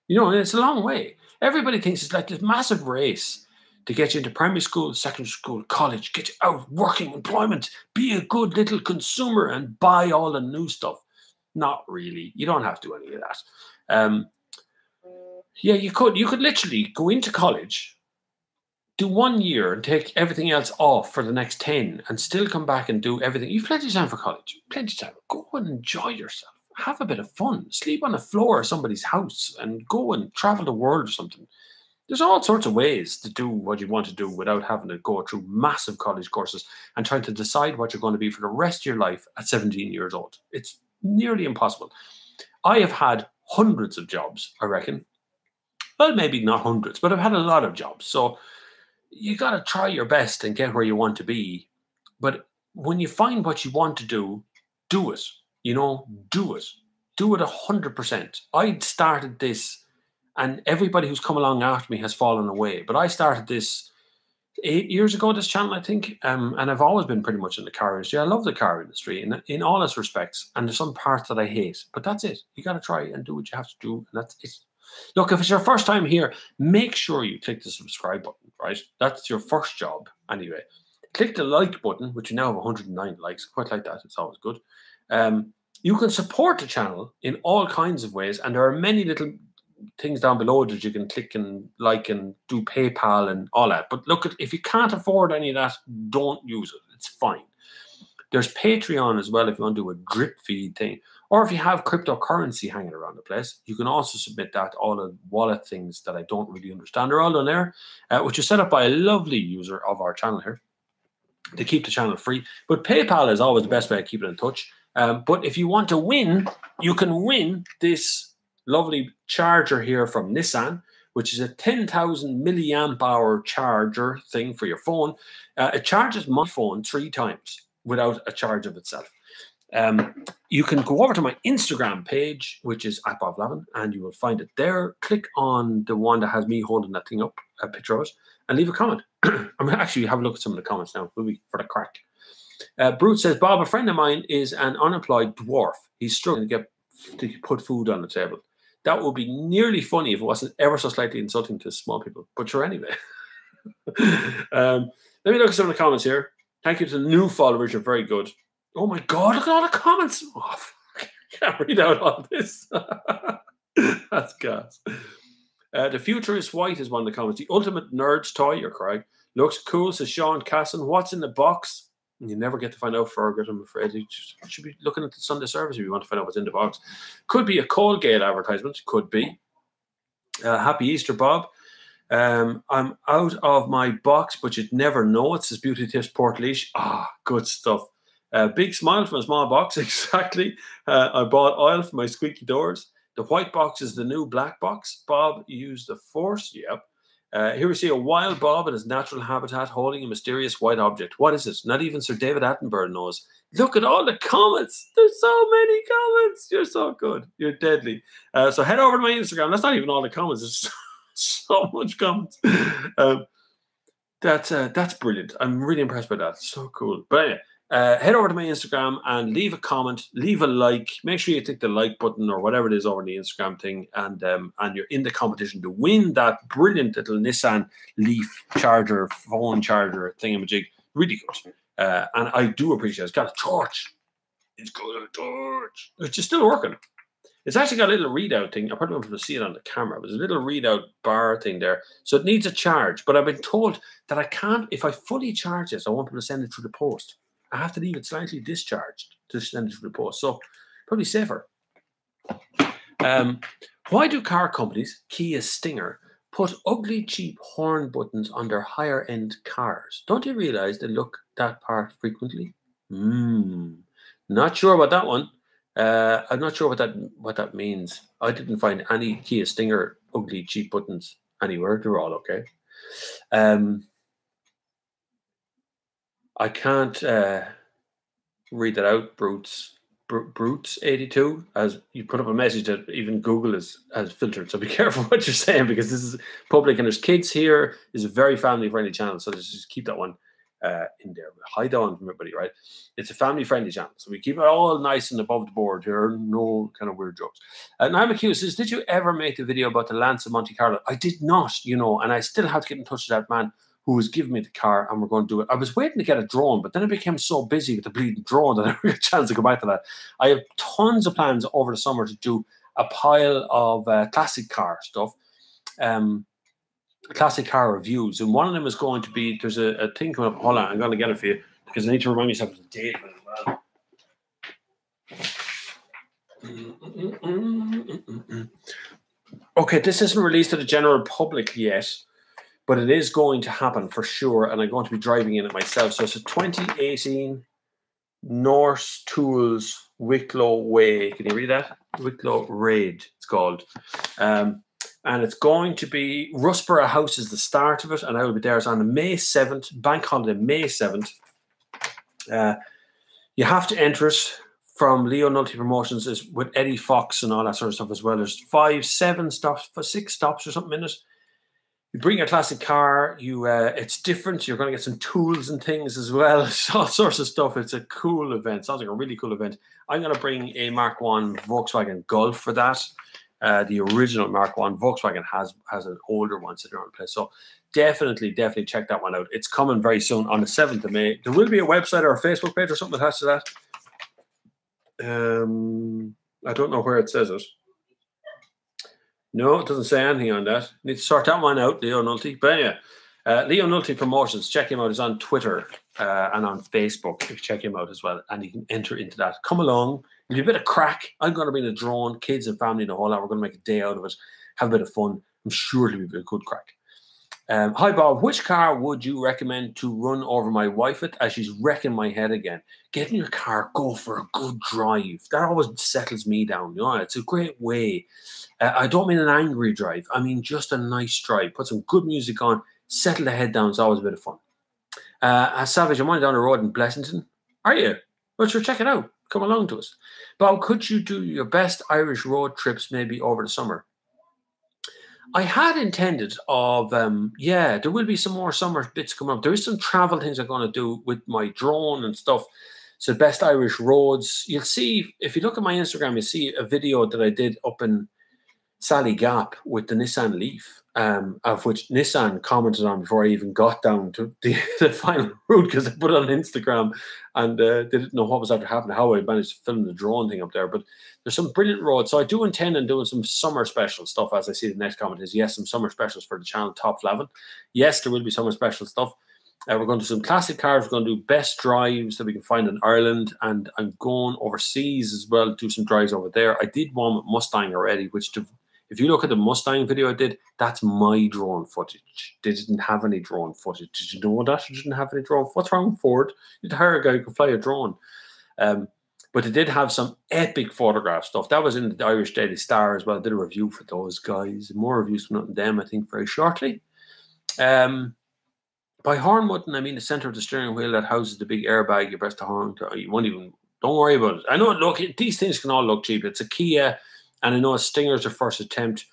You know, and it's a long way. Everybody thinks it's like this massive race to get you into primary school, secondary school, college, get you out, working, employment, be a good little consumer and buy all the new stuff. Not really. You don't have to do any of that. Yeah, you could. You could literally go into college, do 1 year and take everything else off for the next 10 and still come back and do everything. You've plenty of time for college. Plenty of time. Go and enjoy yourself. Have a bit of fun. Sleep on the floor of somebody's house and go and travel the world or something. There's all sorts of ways to do what you want to do without having to go through massive college courses and trying to decide what you're going to be for the rest of your life at 17 years old. It's nearly impossible. I have had hundreds of jobs, I reckon. Well, maybe not hundreds, but I've had a lot of jobs. So you got to try your best and get where you want to be. But when you find what you want to do it. You know, do it. Do it 100%. I started this, and everybody who's come along after me has fallen away. But I started this 8 years ago, this channel, I think. And I've always been pretty much in the car industry. I love the car industry in all its respects. And there's some parts that I hate. But that's it. You got to try and do what you have to do. And that's it. Look, if it's your first time here, make sure you click the subscribe button, right? That's your first job anyway. Click the like button, which you now have 109 likes. Quite like that. It's always good. You can support the channel in all kinds of ways. And there are many little things down below that you can click and like and do PayPal and all that. But look, if you can't afford any of that, don't use it. It's fine. There's Patreon as well if you want to do a drip feed thing. Or if you have cryptocurrency hanging around the place, you can also submit that. All the wallet things that I don't really understand are all on there, which is set up by a lovely user of our channel here to keep the channel free. But PayPal is always the best way of keeping in touch. But if you want to win, you can win this lovely charger here from Nissan, which is a 10,000 milliamp hour charger thing for your phone. It charges my phone 3 times without a charge of itself. You can go over to my Instagram page, which is @BobFlavin, and you will find it there. Click on the one that has me holding that thing up, a picture of it, and leave a comment. I'm going to actually have a look at some of the comments now. We'll be for the crack. Brute says, Bob, a friend of mine is an unemployed dwarf. He's struggling to put food on the table. That would be nearly funny if it wasn't ever so slightly insulting to small people. But sure, anyway. Let me look at some of the comments here. Thank you to the new followers. You're very good. Oh my God, look at all the comments. Oh, I can't read out all this. That's gas. The future is white is one of the comments. The ultimate nerd's toy, you're crying. Looks cool, says Sean Casson. What's in the box? You never get to find out, Fergus, I'm afraid. You should be looking at the Sunday service if you want to find out what's in the box. Could be a Colgate advertisement. Could be. Happy Easter, Bob. I'm out of my box, but you'd never know. It says Beauty Tips Portlaoise. Good stuff. Big smile from a small box, exactly. I bought oil for my squeaky doors. The white box is the new black box. Bob used the force. Yep. Here we see a wild bob in his natural habitat holding a mysterious white object. What is it? Not even Sir David Attenborough knows. Look at all the comments. There's so many comments. You're so good. You're deadly. So head over to my Instagram. That's not even all the comments. There's so much comments. That's brilliant. I'm really impressed by that. So cool. But anyway, head over to my Instagram and leave a comment, leave a like. Make sure you click the like button or whatever it is over the Instagram thing, and you're in the competition to win that brilliant little Nissan Leaf charger, phone charger thingamajig. Really good. And I do appreciate it. It's got a torch. It's got a torch, which is still working. It's actually got a little readout thing. I probably won't be able to see it on the camera. There's a little readout bar thing there. So it needs a charge. But I've been told that I can't, if I fully charge this, I won't be able to send it through the post. I have to leave it slightly discharged to send it through the post. So probably safer. Why do car companies, Kia Stinger, put ugly, cheap horn buttons on their higher-end cars? Don't you realize they look that part frequently? Not sure about that one. I'm not sure what that means. I didn't find any Kia Stinger ugly, cheap buttons anywhere. They're all okay. I can't read that out, Brutes82, as you put up a message that even Google has filtered. So be careful what you're saying, because this is public and there's kids here. It's a very family-friendly channel, so let's just keep that one in there. Hide on from everybody, right? It's a family-friendly channel, so we keep it all nice and above the board here. No kind of weird jokes. Naima Q says, did you ever make the video about the Lance of Monte Carlo? I did not, and I still have to get in touch with that man who was giving me the car, and we're going to do it. I was waiting to get a drone, but then I became so busy with the bleeding drone that I never got a chance to go back to that. I have tons of plans over the summer to do a pile of classic car stuff, classic car reviews, and one of them is going to be, there's a thing coming up. Hold on, I'm going to get it for you, because I need to remind myself of the date of it as well. Okay, this isn't released to the general public yet, but it is going to happen for sure, and I'm going to be driving in it myself. So it's a 2018 Norse Tools Wicklow Way. Can you read that? Wicklow Raid, it's called. And it's going to be Rusborough House is the start of it, and I will be there. It's on the May 7th, bank holiday, May 7th. You have to enter it from Leo Nulty Promotions, is with Eddie Fox and all that sort of stuff as well. There's 6 stops or something in it. You bring your classic car. It's different. You're going to get some tools and things as well. It's all sorts of stuff. It's a cool event. Sounds like a really cool event. I'm going to bring a Mark 1 Volkswagen Golf for that. The original Mark 1 Volkswagen has an older one sitting around the place. So definitely check that one out. It's coming very soon on the 7th of May. There will be a website or a Facebook page or something attached to that. I don't know where it says it. No, it doesn't say anything on that. Need to sort that one out, Leo Nulty. But yeah, Leo Nulty Promotions. Check him out. He's on Twitter and on Facebook. If you check him out as well, and you can enter into that. Come along. It'll be a bit of crack. I'm going to be in a drone, kids and family and the whole lot. We're going to make a day out of it. Have a bit of fun. I'm sure it'll be a good crack. Hi, Bob. Which car would you recommend to run over my wife with as she's wrecking my head again? Get in your car, go for a good drive. That always settles me down. It's a great way. I don't mean an angry drive. I mean just a nice drive. Put some good music on. Settle the head down. It's always a bit of fun. Savage, I'm only down the road in Blessington. Are you? Well, sure, check it out. Come along to us. Bob, could you do your best Irish road trips maybe over the summer? I had intended of, there will be some more summer bits coming up. There is some travel things I'm going to do with my drone and stuff. So best Irish roads. You'll see, if you look at my Instagram, you'll see a video that I did up in Sally Gap with the Nissan Leaf, of which Nissan commented on before I even got down to the final route, because I put it on Instagram and they didn't know what was after happening, how I managed to film the drone thing up there. But there's some brilliant roads. So I do intend on doing some summer special stuff, as I see the next comment is, yes, some summer specials for the channel, Top Flavin. Yes, there will be summer special stuff. We're going to do some classic cars. We're going to do best drives that we can find in Ireland. And I'm going overseas as well, do some drives over there. I did one with Mustang already, which if you look at the Mustang video I did, that's my drone footage. They didn't have any drone footage. Did you know that? They didn't have any drone. What's wrong with Ford? You'd hire a guy who could fly a drone. But they did have some epic photograph stuff. That was in the Irish Daily Star as well. I did a review for those guys. More reviews from them, I think, very shortly. By horn button, I mean the center of the steering wheel that houses the big airbag. You press the horn. You won't even, don't worry about it. I know, look, these things can all look cheap. It's a Kia. And I know a Stinger's their first attempt.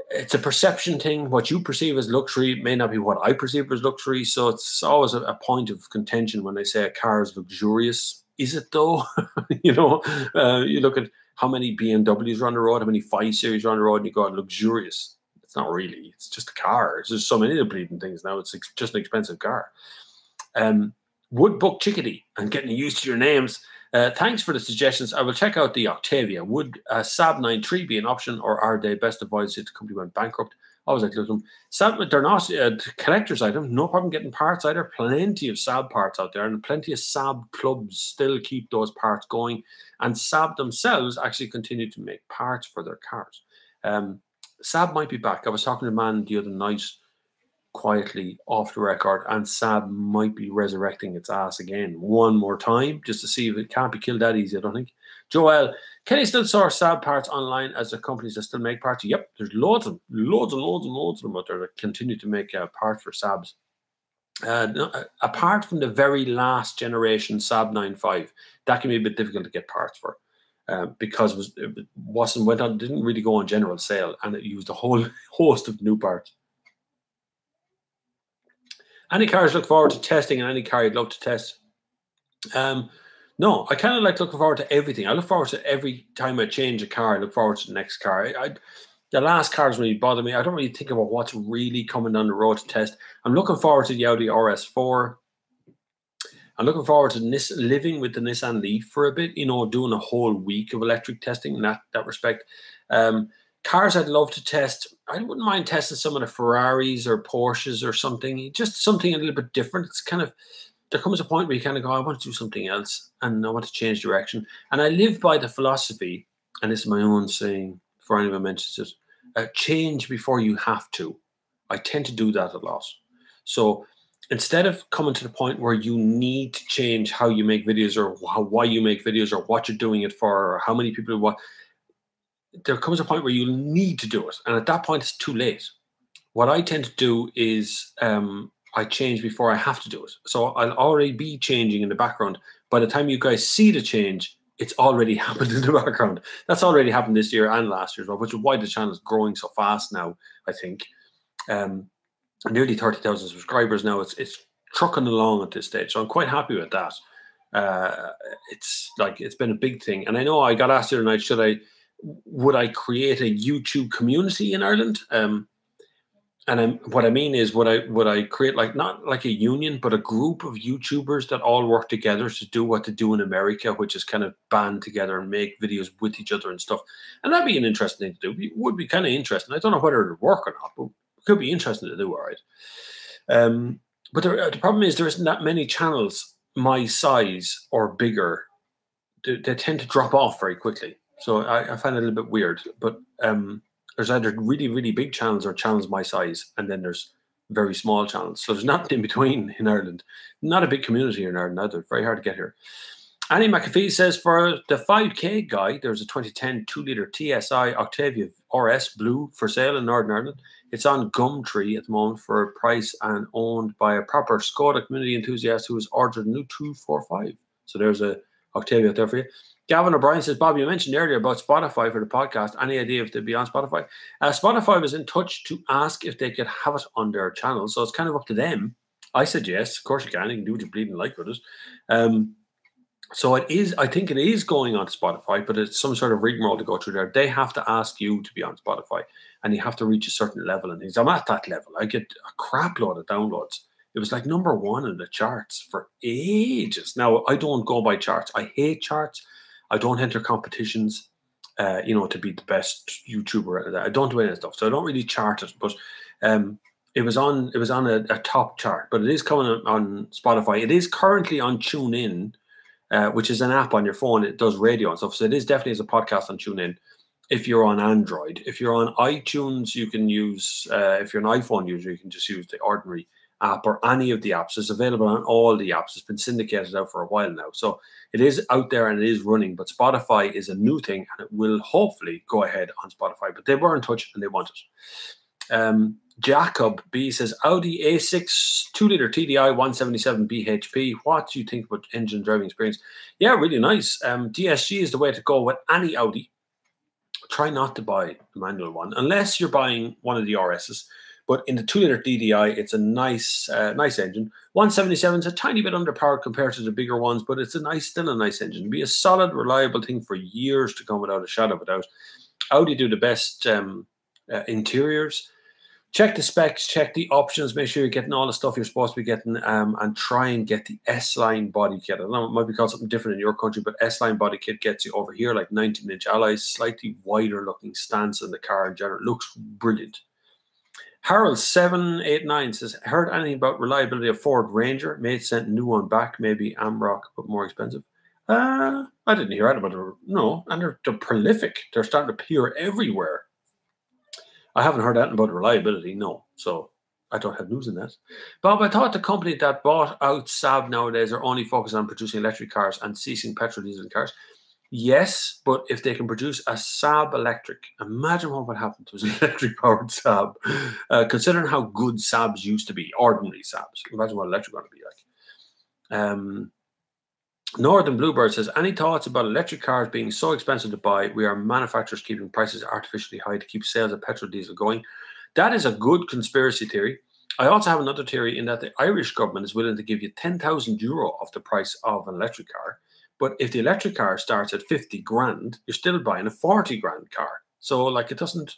It's a perception thing. What you perceive as luxury may not be what I perceive as luxury. So it's always a point of contention when they say a car is luxurious. Is it though? You look at how many BMWs are on the road, how many 5 Series are on the road, and you go, luxurious. It's not really. It's just a car. There's so many of the bleeding things now. It's just an expensive car. Woodbuck Chickadee, and getting used to your names. Thanks for the suggestions. I will check out the Octavia. Would Saab 93 be an option, or are they best avoided if the company went bankrupt? Always like to look at them. Saab, they're not a collector's item. No problem getting parts either. Plenty of Saab parts out there, and plenty of Saab clubs still keep those parts going. And Saab themselves actually continue to make parts for their cars. Saab might be back. I was talking to a man the other night quietly off the record, and Saab might be resurrecting its ass again one more time just to see if it can't be killed that easy, I don't think. Joel, can you still source Saab parts online as the companies that still make parts? Yep, there's loads of them, loads and loads and loads of them out there that continue to make parts for Saabs. Apart from the very last generation Saab 9.5, that can be a bit difficult to get parts for. Because it didn't really go on general sale, and it used a whole host of new parts. Any cars look forward to testing, and any car you'd love to test? No, I kind of like looking forward to everything. I look forward to every time I change a car. I look forward to the next car. The last car doesn't really bother me. I don't really think about what's really coming down the road to test. I'm looking forward to the Audi RS4. I'm looking forward to living with the Nissan Leaf for a bit, doing a whole week of electric testing in that respect. Cars I'd love to test. I wouldn't mind testing some of the Ferraris or Porsches or something, just something a little bit different. It's kind of, there comes a point where you kind of go, I want to do something else and I want to change direction. And I live by the philosophy, and this is my own saying before anyone mentions it, change before you have to. I tend to do that a lot. So instead of coming to the point where you need to change how you make videos or why you make videos or what you're doing it for or how many people there comes a point where you need to do it. And at that point, it's too late. What I tend to do is I change before I have to do it. So I'll already be changing in the background. By the time you guys see the change, it's already happened in the background. That's already happened this year and last year as well, which is why the channel is growing so fast now, I think. Nearly 30,000 subscribers now. It's trucking along at this stage, so I'm quite happy with that. It's been a big thing, and I know I got asked the other night, would I create a YouTube community in Ireland? What I mean is, would I create not like a union, but a group of YouTubers that all work together to do what they do in America, which is kind of band together and make videos with each other and stuff. And that'd be an interesting thing to do. It would be kind of interesting. I don't know whether it'll work or not, but it could be interesting to do, all right. But the problem is there isn't that many channels my size or bigger. They tend to drop off very quickly. So I find it a little bit weird. But there's either really, really big channels or channels my size, and then there's very small channels. So there's nothing in between in Ireland. Not a big community in Ireland either. Very hard to get here. Annie McAfee says, for the 5K guy, there's a 2010 2-litre TSI Octavia RS Blue for sale in Northern Ireland. It's on Gumtree at the moment for a price and owned by a proper Skoda community enthusiast who has ordered a new 245. So there's a Octavia out there for you. Gavin O'Brien says, Bob, you mentioned earlier about Spotify for the podcast. Any idea if they'd be on Spotify? Spotify was in touch to ask if they could have it on their channel. So it's kind of up to them. I said yes. Of course you can. You can do what you bleeding like with it. So it is. I think it is going on Spotify, but it's some sort of rigmarole to go through there. They have to ask you to be on Spotify, and you have to reach a certain level and things. I'm at that level. I get a crap load of downloads. It was like #1 in the charts for ages. Now, I don't go by charts. I hate charts. I don't enter competitions, to be the best YouTuber. I don't do any of that stuff. So I don't really chart it. But it was on a top chart. But it is coming on Spotify. It is currently on TuneIn, which is an app on your phone. It does radio and stuff. So it is definitely as a podcast on TuneIn if you're on Android. If you're on iTunes, you can use, if you're an iPhone user, you can just use the ordinary app or any of the apps. It's available on all the apps. It's been syndicated out for a while now. So it is out there and it is running, but Spotify is a new thing and it will hopefully go ahead on Spotify, but they were in touch and they want it. Jacob B says, Audi A6 2-litre TDI 177 bhp. What do you think about engine driving experience? Yeah, really nice. DSG is the way to go with any Audi. Try not to buy the manual one unless you're buying one of the RSs. But in the 2-litre DDI, it's a nice engine. 177 is a tiny bit underpowered compared to the bigger ones, but it's still a nice engine. It'll be a solid, reliable thing for years to come without a shadow of a doubt. Audi do the best interiors. Check the specs, check the options, make sure you're getting all the stuff you're supposed to be getting, and try and get the S-Line body kit. I don't know, it might be called something different in your country, but S-Line body kit gets you over here like 19-inch alloys, slightly wider looking stance in the car in general. It looks brilliant. Harold 789 says, heard anything about reliability of Ford Ranger? Made sent new one back, maybe Amrock, but more expensive. I didn't hear about it. No, and they're prolific. They're starting to appear everywhere. I haven't heard anything about reliability, no. So I don't have news on that. Bob, I thought the company that bought out Saab nowadays are only focused on producing electric cars and ceasing petrol diesel cars. Yes, but if they can produce a Saab electric, imagine what would happen to an electric powered Saab. Considering how good Saabs used to be, ordinary Saabs. Imagine what electric going to be like. Northern Bluebird says, any thoughts about electric cars being so expensive to buy? We are manufacturers keeping prices artificially high to keep sales of petrol diesel going. That is a good conspiracy theory. I also have another theory in that the Irish government is willing to give you 10,000 euro off the price of an electric car. But if the electric car starts at 50 grand, you're still buying a 40 grand car. So like it doesn't,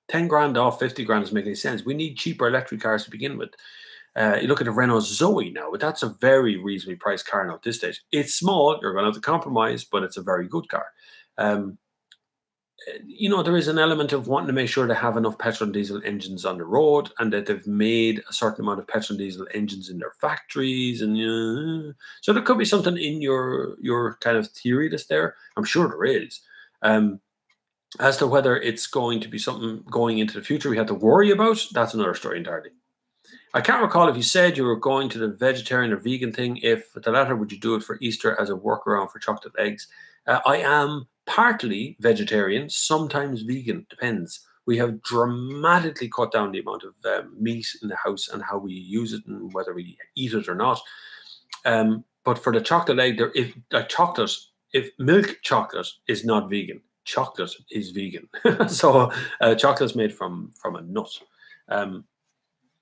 10 grand off 50 grand doesn't make any sense. We need cheaper electric cars to begin with. You look at the Renault Zoe now, but that's a very reasonably priced car now at this stage. It's small, you're going to have to compromise, but it's a very good car. You know, there is an element of wanting to make sure they have enough petrol and diesel engines on the road and that they've made a certain amount of petrol and diesel engines in their factories. And so there could be something in your kind of theory that's there. I'm sure there is. As to whether it's going to be something going into the future we have to worry about, that's another story entirely. I can't recall if you said you were going to the vegetarian or vegan thing. If the latter, would you do it for Easter as a workaround for chocolate eggs? I am partly vegetarian, sometimes vegan, depends. We have dramatically cut down the amount of meat in the house and how we use it and whether we eat it or not. But for the chocolate egg, if milk chocolate is not vegan, chocolate is vegan. So chocolate is made from a nut.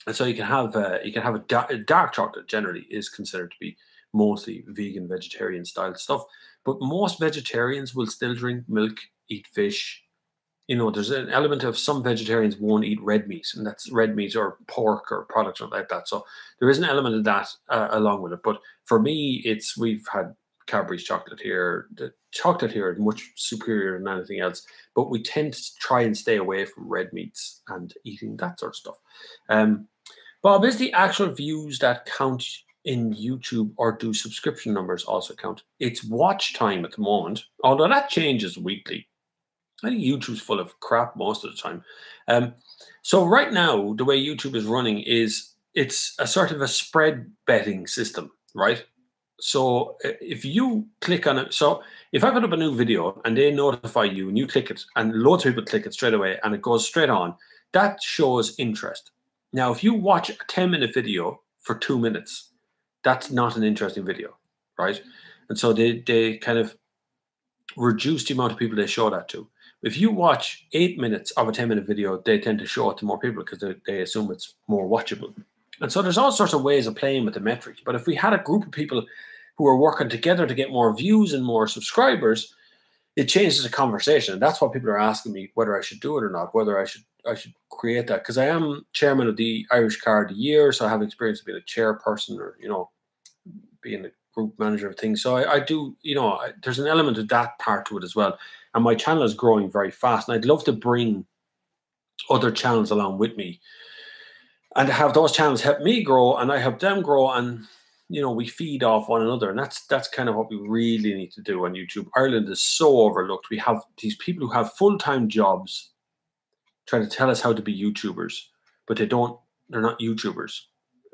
And so you can have a dark chocolate generally is considered to be mostly vegan, vegetarian style stuff. But most vegetarians will still drink milk, eat fish. You know, there's an element of some vegetarians won't eat red meat, and that's red meat or pork or products like that. So there is an element of that along with it. But for me, we've had Cadbury's chocolate here. The chocolate here is much superior than anything else. But we tend to try and stay away from red meats and eating that sort of stuff. Bob, is the actual views that count in YouTube, or do subscription numbers also count? It's watch time at the moment, although that changes weekly. I think YouTube's full of crap most of the time. So right now, the way YouTube is running is it's a sort of a spread betting system, right? So if you click on it, so if I put up a new video and they notify you and you click it and loads of people click it straight away and it goes straight on, that shows interest. Now, if you watch a 10-minute video for 2 minutes, that's not an interesting video, right? And so they kind of reduce the amount of people they show that to. If you watch 8 minutes of a 10-minute video, they tend to show it to more people because they assume it's more watchable. And so there's all sorts of ways of playing with the metrics. But if we had a group of people who are working together to get more views and more subscribers, it changes the conversation. And that's what people are asking me, whether I should do it or not, whether I should create that. Because I am chairman of the Irish Car of the Year, so I have experience of being a chairperson or, you know, being a group manager of things. So I do, you know, there's an element of that part to it as well. And my channel is growing very fast. And I'd love to bring other channels along with me and to have those channels help me grow and I help them grow. And, you know, we feed off one another. And that's kind of what we really need to do on YouTube. Ireland is so overlooked. We have these people who have full-time jobs trying to tell us how to be YouTubers, but they're not YouTubers.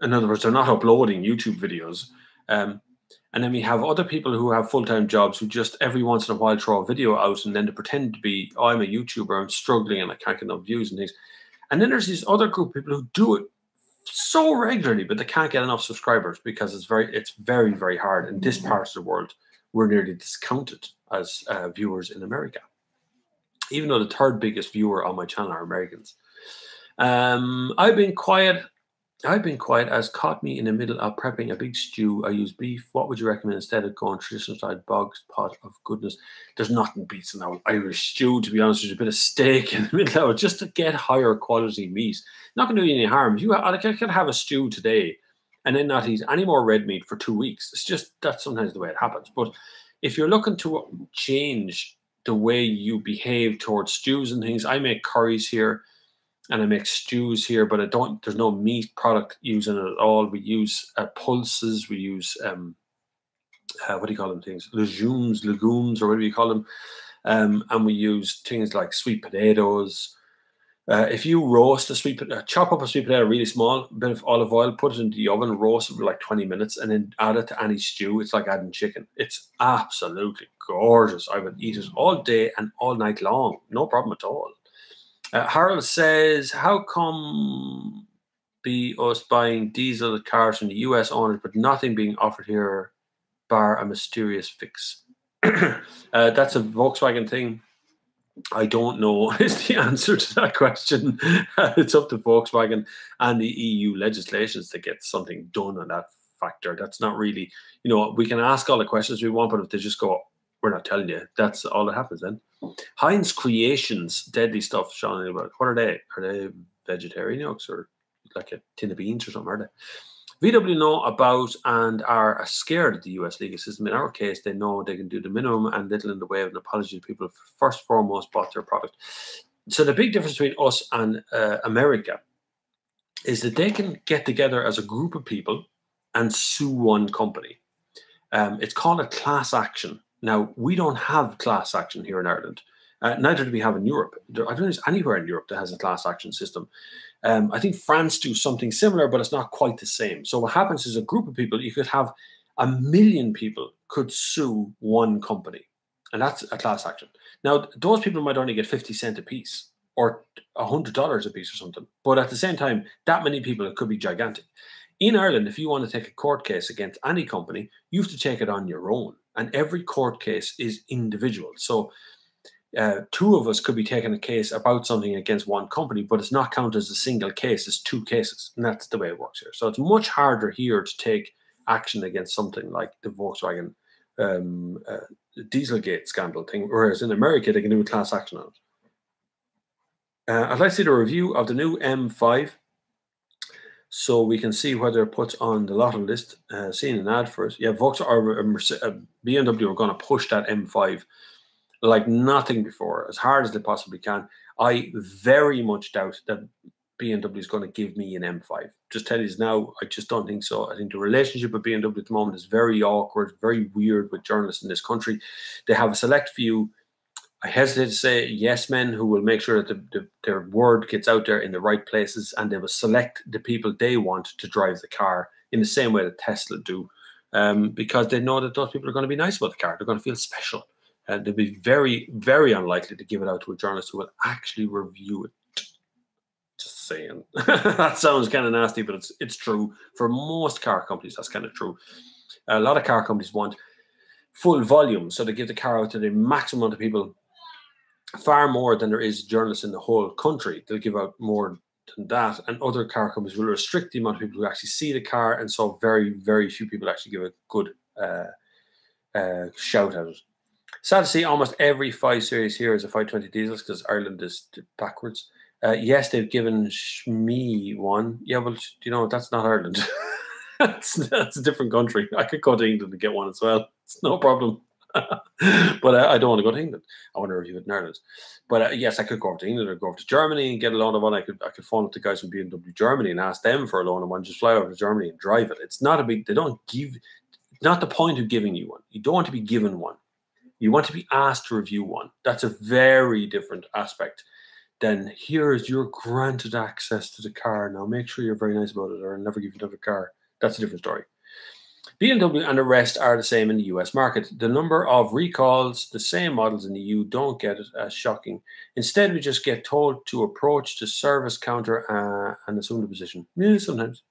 In other words, they're not uploading YouTube videos. And then we have other people who have full-time jobs who just every once in a while throw a video out and then they pretend to be, oh, I'm a YouTuber, I'm struggling and I can't get enough views and things. And then there's this other group of people who do it so regularly, but they can't get enough subscribers because it's very, very hard. In this part of the world, we're nearly discounted as viewers in America, even though the third biggest viewer on my channel are Americans. I've been quiet as caught me in the middle of prepping a big stew. I use beef. What would you recommend instead of going traditional style bogs pot of goodness? There's nothing beats an old Irish stew, to be honest. There's a bit of steak in the middle of it just to get higher quality meat. Not going to do you any harm. I could have a stew today and then not eat any more red meat for 2 weeks. It's just that's sometimes the way it happens. But if you're looking to change the way you behave towards stews and things, I make curries here. And I make stews here, but there's no meat product used in it at all. We use pulses. We use, what do you call them things? Legumes, or whatever you call them. And we use things like sweet potatoes. If you roast a chop up a sweet potato really small, a bit of olive oil, put it into the oven, roast it for like 20 minutes, and then add it to any stew. It's like adding chicken. It's absolutely gorgeous. I would eat it all day and all night long. No problem at all. Harold says, how come be us buying diesel cars from the US owners, but nothing being offered here, bar a mysterious fix? That's a Volkswagen thing. I don't know is the answer to that question. It's up to Volkswagen and the EU legislations to get something done on that factor. That's not really, we can ask all the questions we want, but if they just go, we're not telling you, that's all that happens then. Heinz Creations, deadly stuff, Sean. What are they? Are they vegetarian yolks or like a tin of beans or something? Are they? VW know about and are scared of the US legal system. In our case, they know they can do the minimum and little in the way of an apology to people who first and foremost bought their product. So the big difference between us and America is that they can get together as a group of people and sue one company. It's called a class action. Now, we don't have class action here in Ireland. Neither do we have in Europe. I don't think there's anywhere in Europe that has a class action system. I think France do something similar, but it's not quite the same. So what happens is a group of people, you could have 1 million people could sue one company, and that's a class action. Now, those people might only get 50 cents a piece or $100 a piece or something. But at the same time, that many people, it could be gigantic. In Ireland, if you want to take a court case against any company, you have to take it on your own. And every court case is individual. So two of us could be taking a case about something against one company, but it's not counted as a single case. It's two cases. And that's the way it works here. So it's much harder here to take action against something like the Volkswagen Dieselgate scandal thing, whereas in America, they can do a class action on it. I'd like to see the review of the new M5 so we can see whether it puts on the lotto list. Seeing an ad for it. Yeah, BMW are going to push that M5 like nothing before, as hard as they possibly can. I very much doubt that BMW is going to give me an M5. Just tell you now, I just don't think so. I think the relationship with BMW at the moment is very awkward, very weird with journalists in this country. They have a select few, I hesitate to say, yes men who will make sure that their word gets out there in the right places, and they will select the people they want to drive the car in the same way that Tesla do, because they know that those people are going to be nice about the car. They're going to feel special. And they'll be very, very unlikely to give it out to a journalist who will actually review it. Just saying. That sounds kind of nasty, but it's true. For most car companies, that's kind of true. A lot of car companies want full volume, so they give the car out to the maximum amount of people, far more than there is journalists in the whole country. They'll give out more than that, and other car companies will restrict the amount of people who actually see the car, and so very, very few people actually give a good shout at it. Sad to see almost every 5 Series here is a 520 diesels because Ireland is backwards. Yes, they've given me one. Yeah, well, that's not Ireland. that's a different country. I could go to England and get one as well. It's no problem. But I don't want to go to England. I want to review it in Ireland. But yes, I could go over to England or go over to Germany and get a loan of one. I could phone up the guys from BMW Germany and ask them for a loan of one. Just fly over to Germany and drive it. It's not a big. They don't give. It's not the point of giving you one. You don't want to be given one. You want to be asked to review one. That's a very different aspect than here's your granted access to the car. Now make sure you're very nice about it or I'll never give you another car. That's a different story. BMW and the rest are the same in the US market. The number of recalls, the same models in the EU, don't get it as shocking. Instead, we just get told to approach the service counter and assume the position. Yeah, sometimes.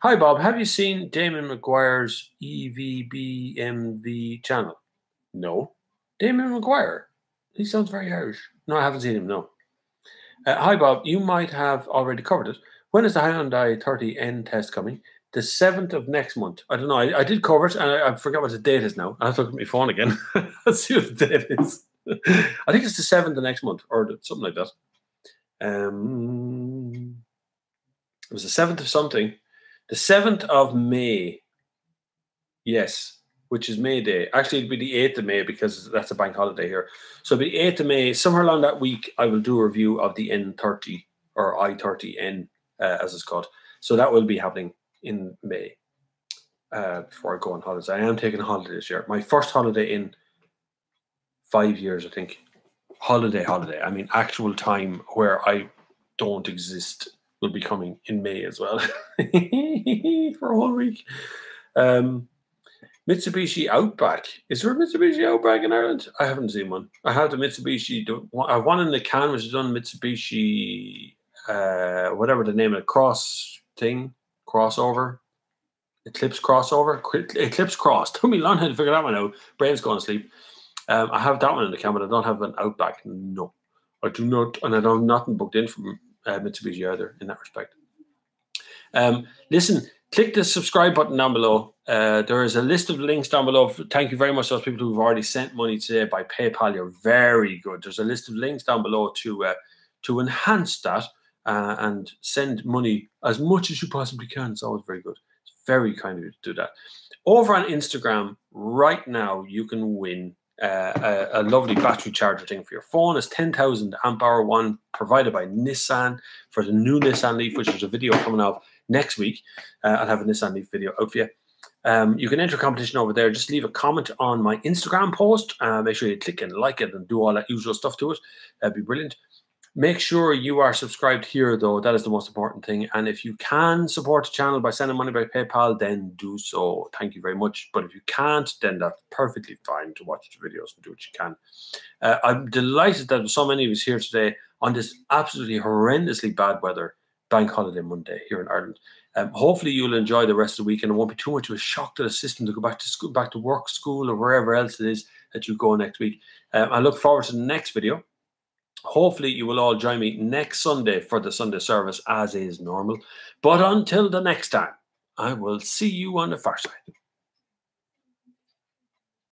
Hi, Bob. Have you seen Damon McGuire's EVBMV channel? No. Damon McGuire. He sounds very Irish. No, I haven't seen him, no. Hi, Bob. You might have already covered it. When is the Hyundai 30N test coming? The 7th of next month. I don't know. I did cover it, and I forgot what the date is now. I have to look at my phone again. Let's see what the date is. I think it's the 7th of next month, or something like that. It was the 7th of something. The 7th of May. Yes. Which is May Day. Actually, it'll be the 8th of May because that's a bank holiday here. So it'll be the 8th of May. Somewhere along that week, I will do a review of the N30 or i30N, as it's called. So that will be happening in May before I go on holidays. I am taking a holiday this year. My first holiday in 5 years, I think. Holiday. I mean, actual time where I don't exist will be coming in May as well for a whole week. Mitsubishi Outback. Is there a Mitsubishi Outback in Ireland? I haven't seen one. I have the Mitsubishi. I have one in the can, which is done Mitsubishi, whatever the name of the crossover. Eclipse crossover, Eclipse cross. Took me a long time to figure that one out. Brain's going to sleep. I have that one in the can, but I don't have an Outback. No, I do not, and I don't have nothing booked in from Mitsubishi either in that respect. Listen, click the subscribe button down below. There is a list of links down below. Thank you very much to those people who've already sent money today by PayPal. You're very good. There's a list of links down below to enhance that and send money as much as you possibly can. It's always very good. Very kind of you to do that. Over on Instagram right now, you can win a lovely battery charger thing for your phone. It's 10,000 amp hour one provided by Nissan for the new Nissan Leaf, which is a video coming out next week. I'll have a Nissan Leaf video out for you. You can enter a competition over there. Just leave a comment on my Instagram post. Make sure you click and like it and do all that usual stuff to it. That'd be brilliant. Make sure you are subscribed here, though. That is the most important thing. And if you can support the channel by sending money by PayPal, then do so. Thank you very much. But if you can't, then that's perfectly fine to watch the videos and do what you can. I'm delighted that there's so many of us here today on this absolutely horrendously bad weather bank holiday Monday here in Ireland. Hopefully you'll enjoy the rest of the week and it won't be too much of a shock to the system to go back to school, back to work, school, or wherever else it is that you go next week. I look forward to the next video. Hopefully you will all join me next Sunday for the Sunday service as is normal. But until the next time, I will see you on the far side.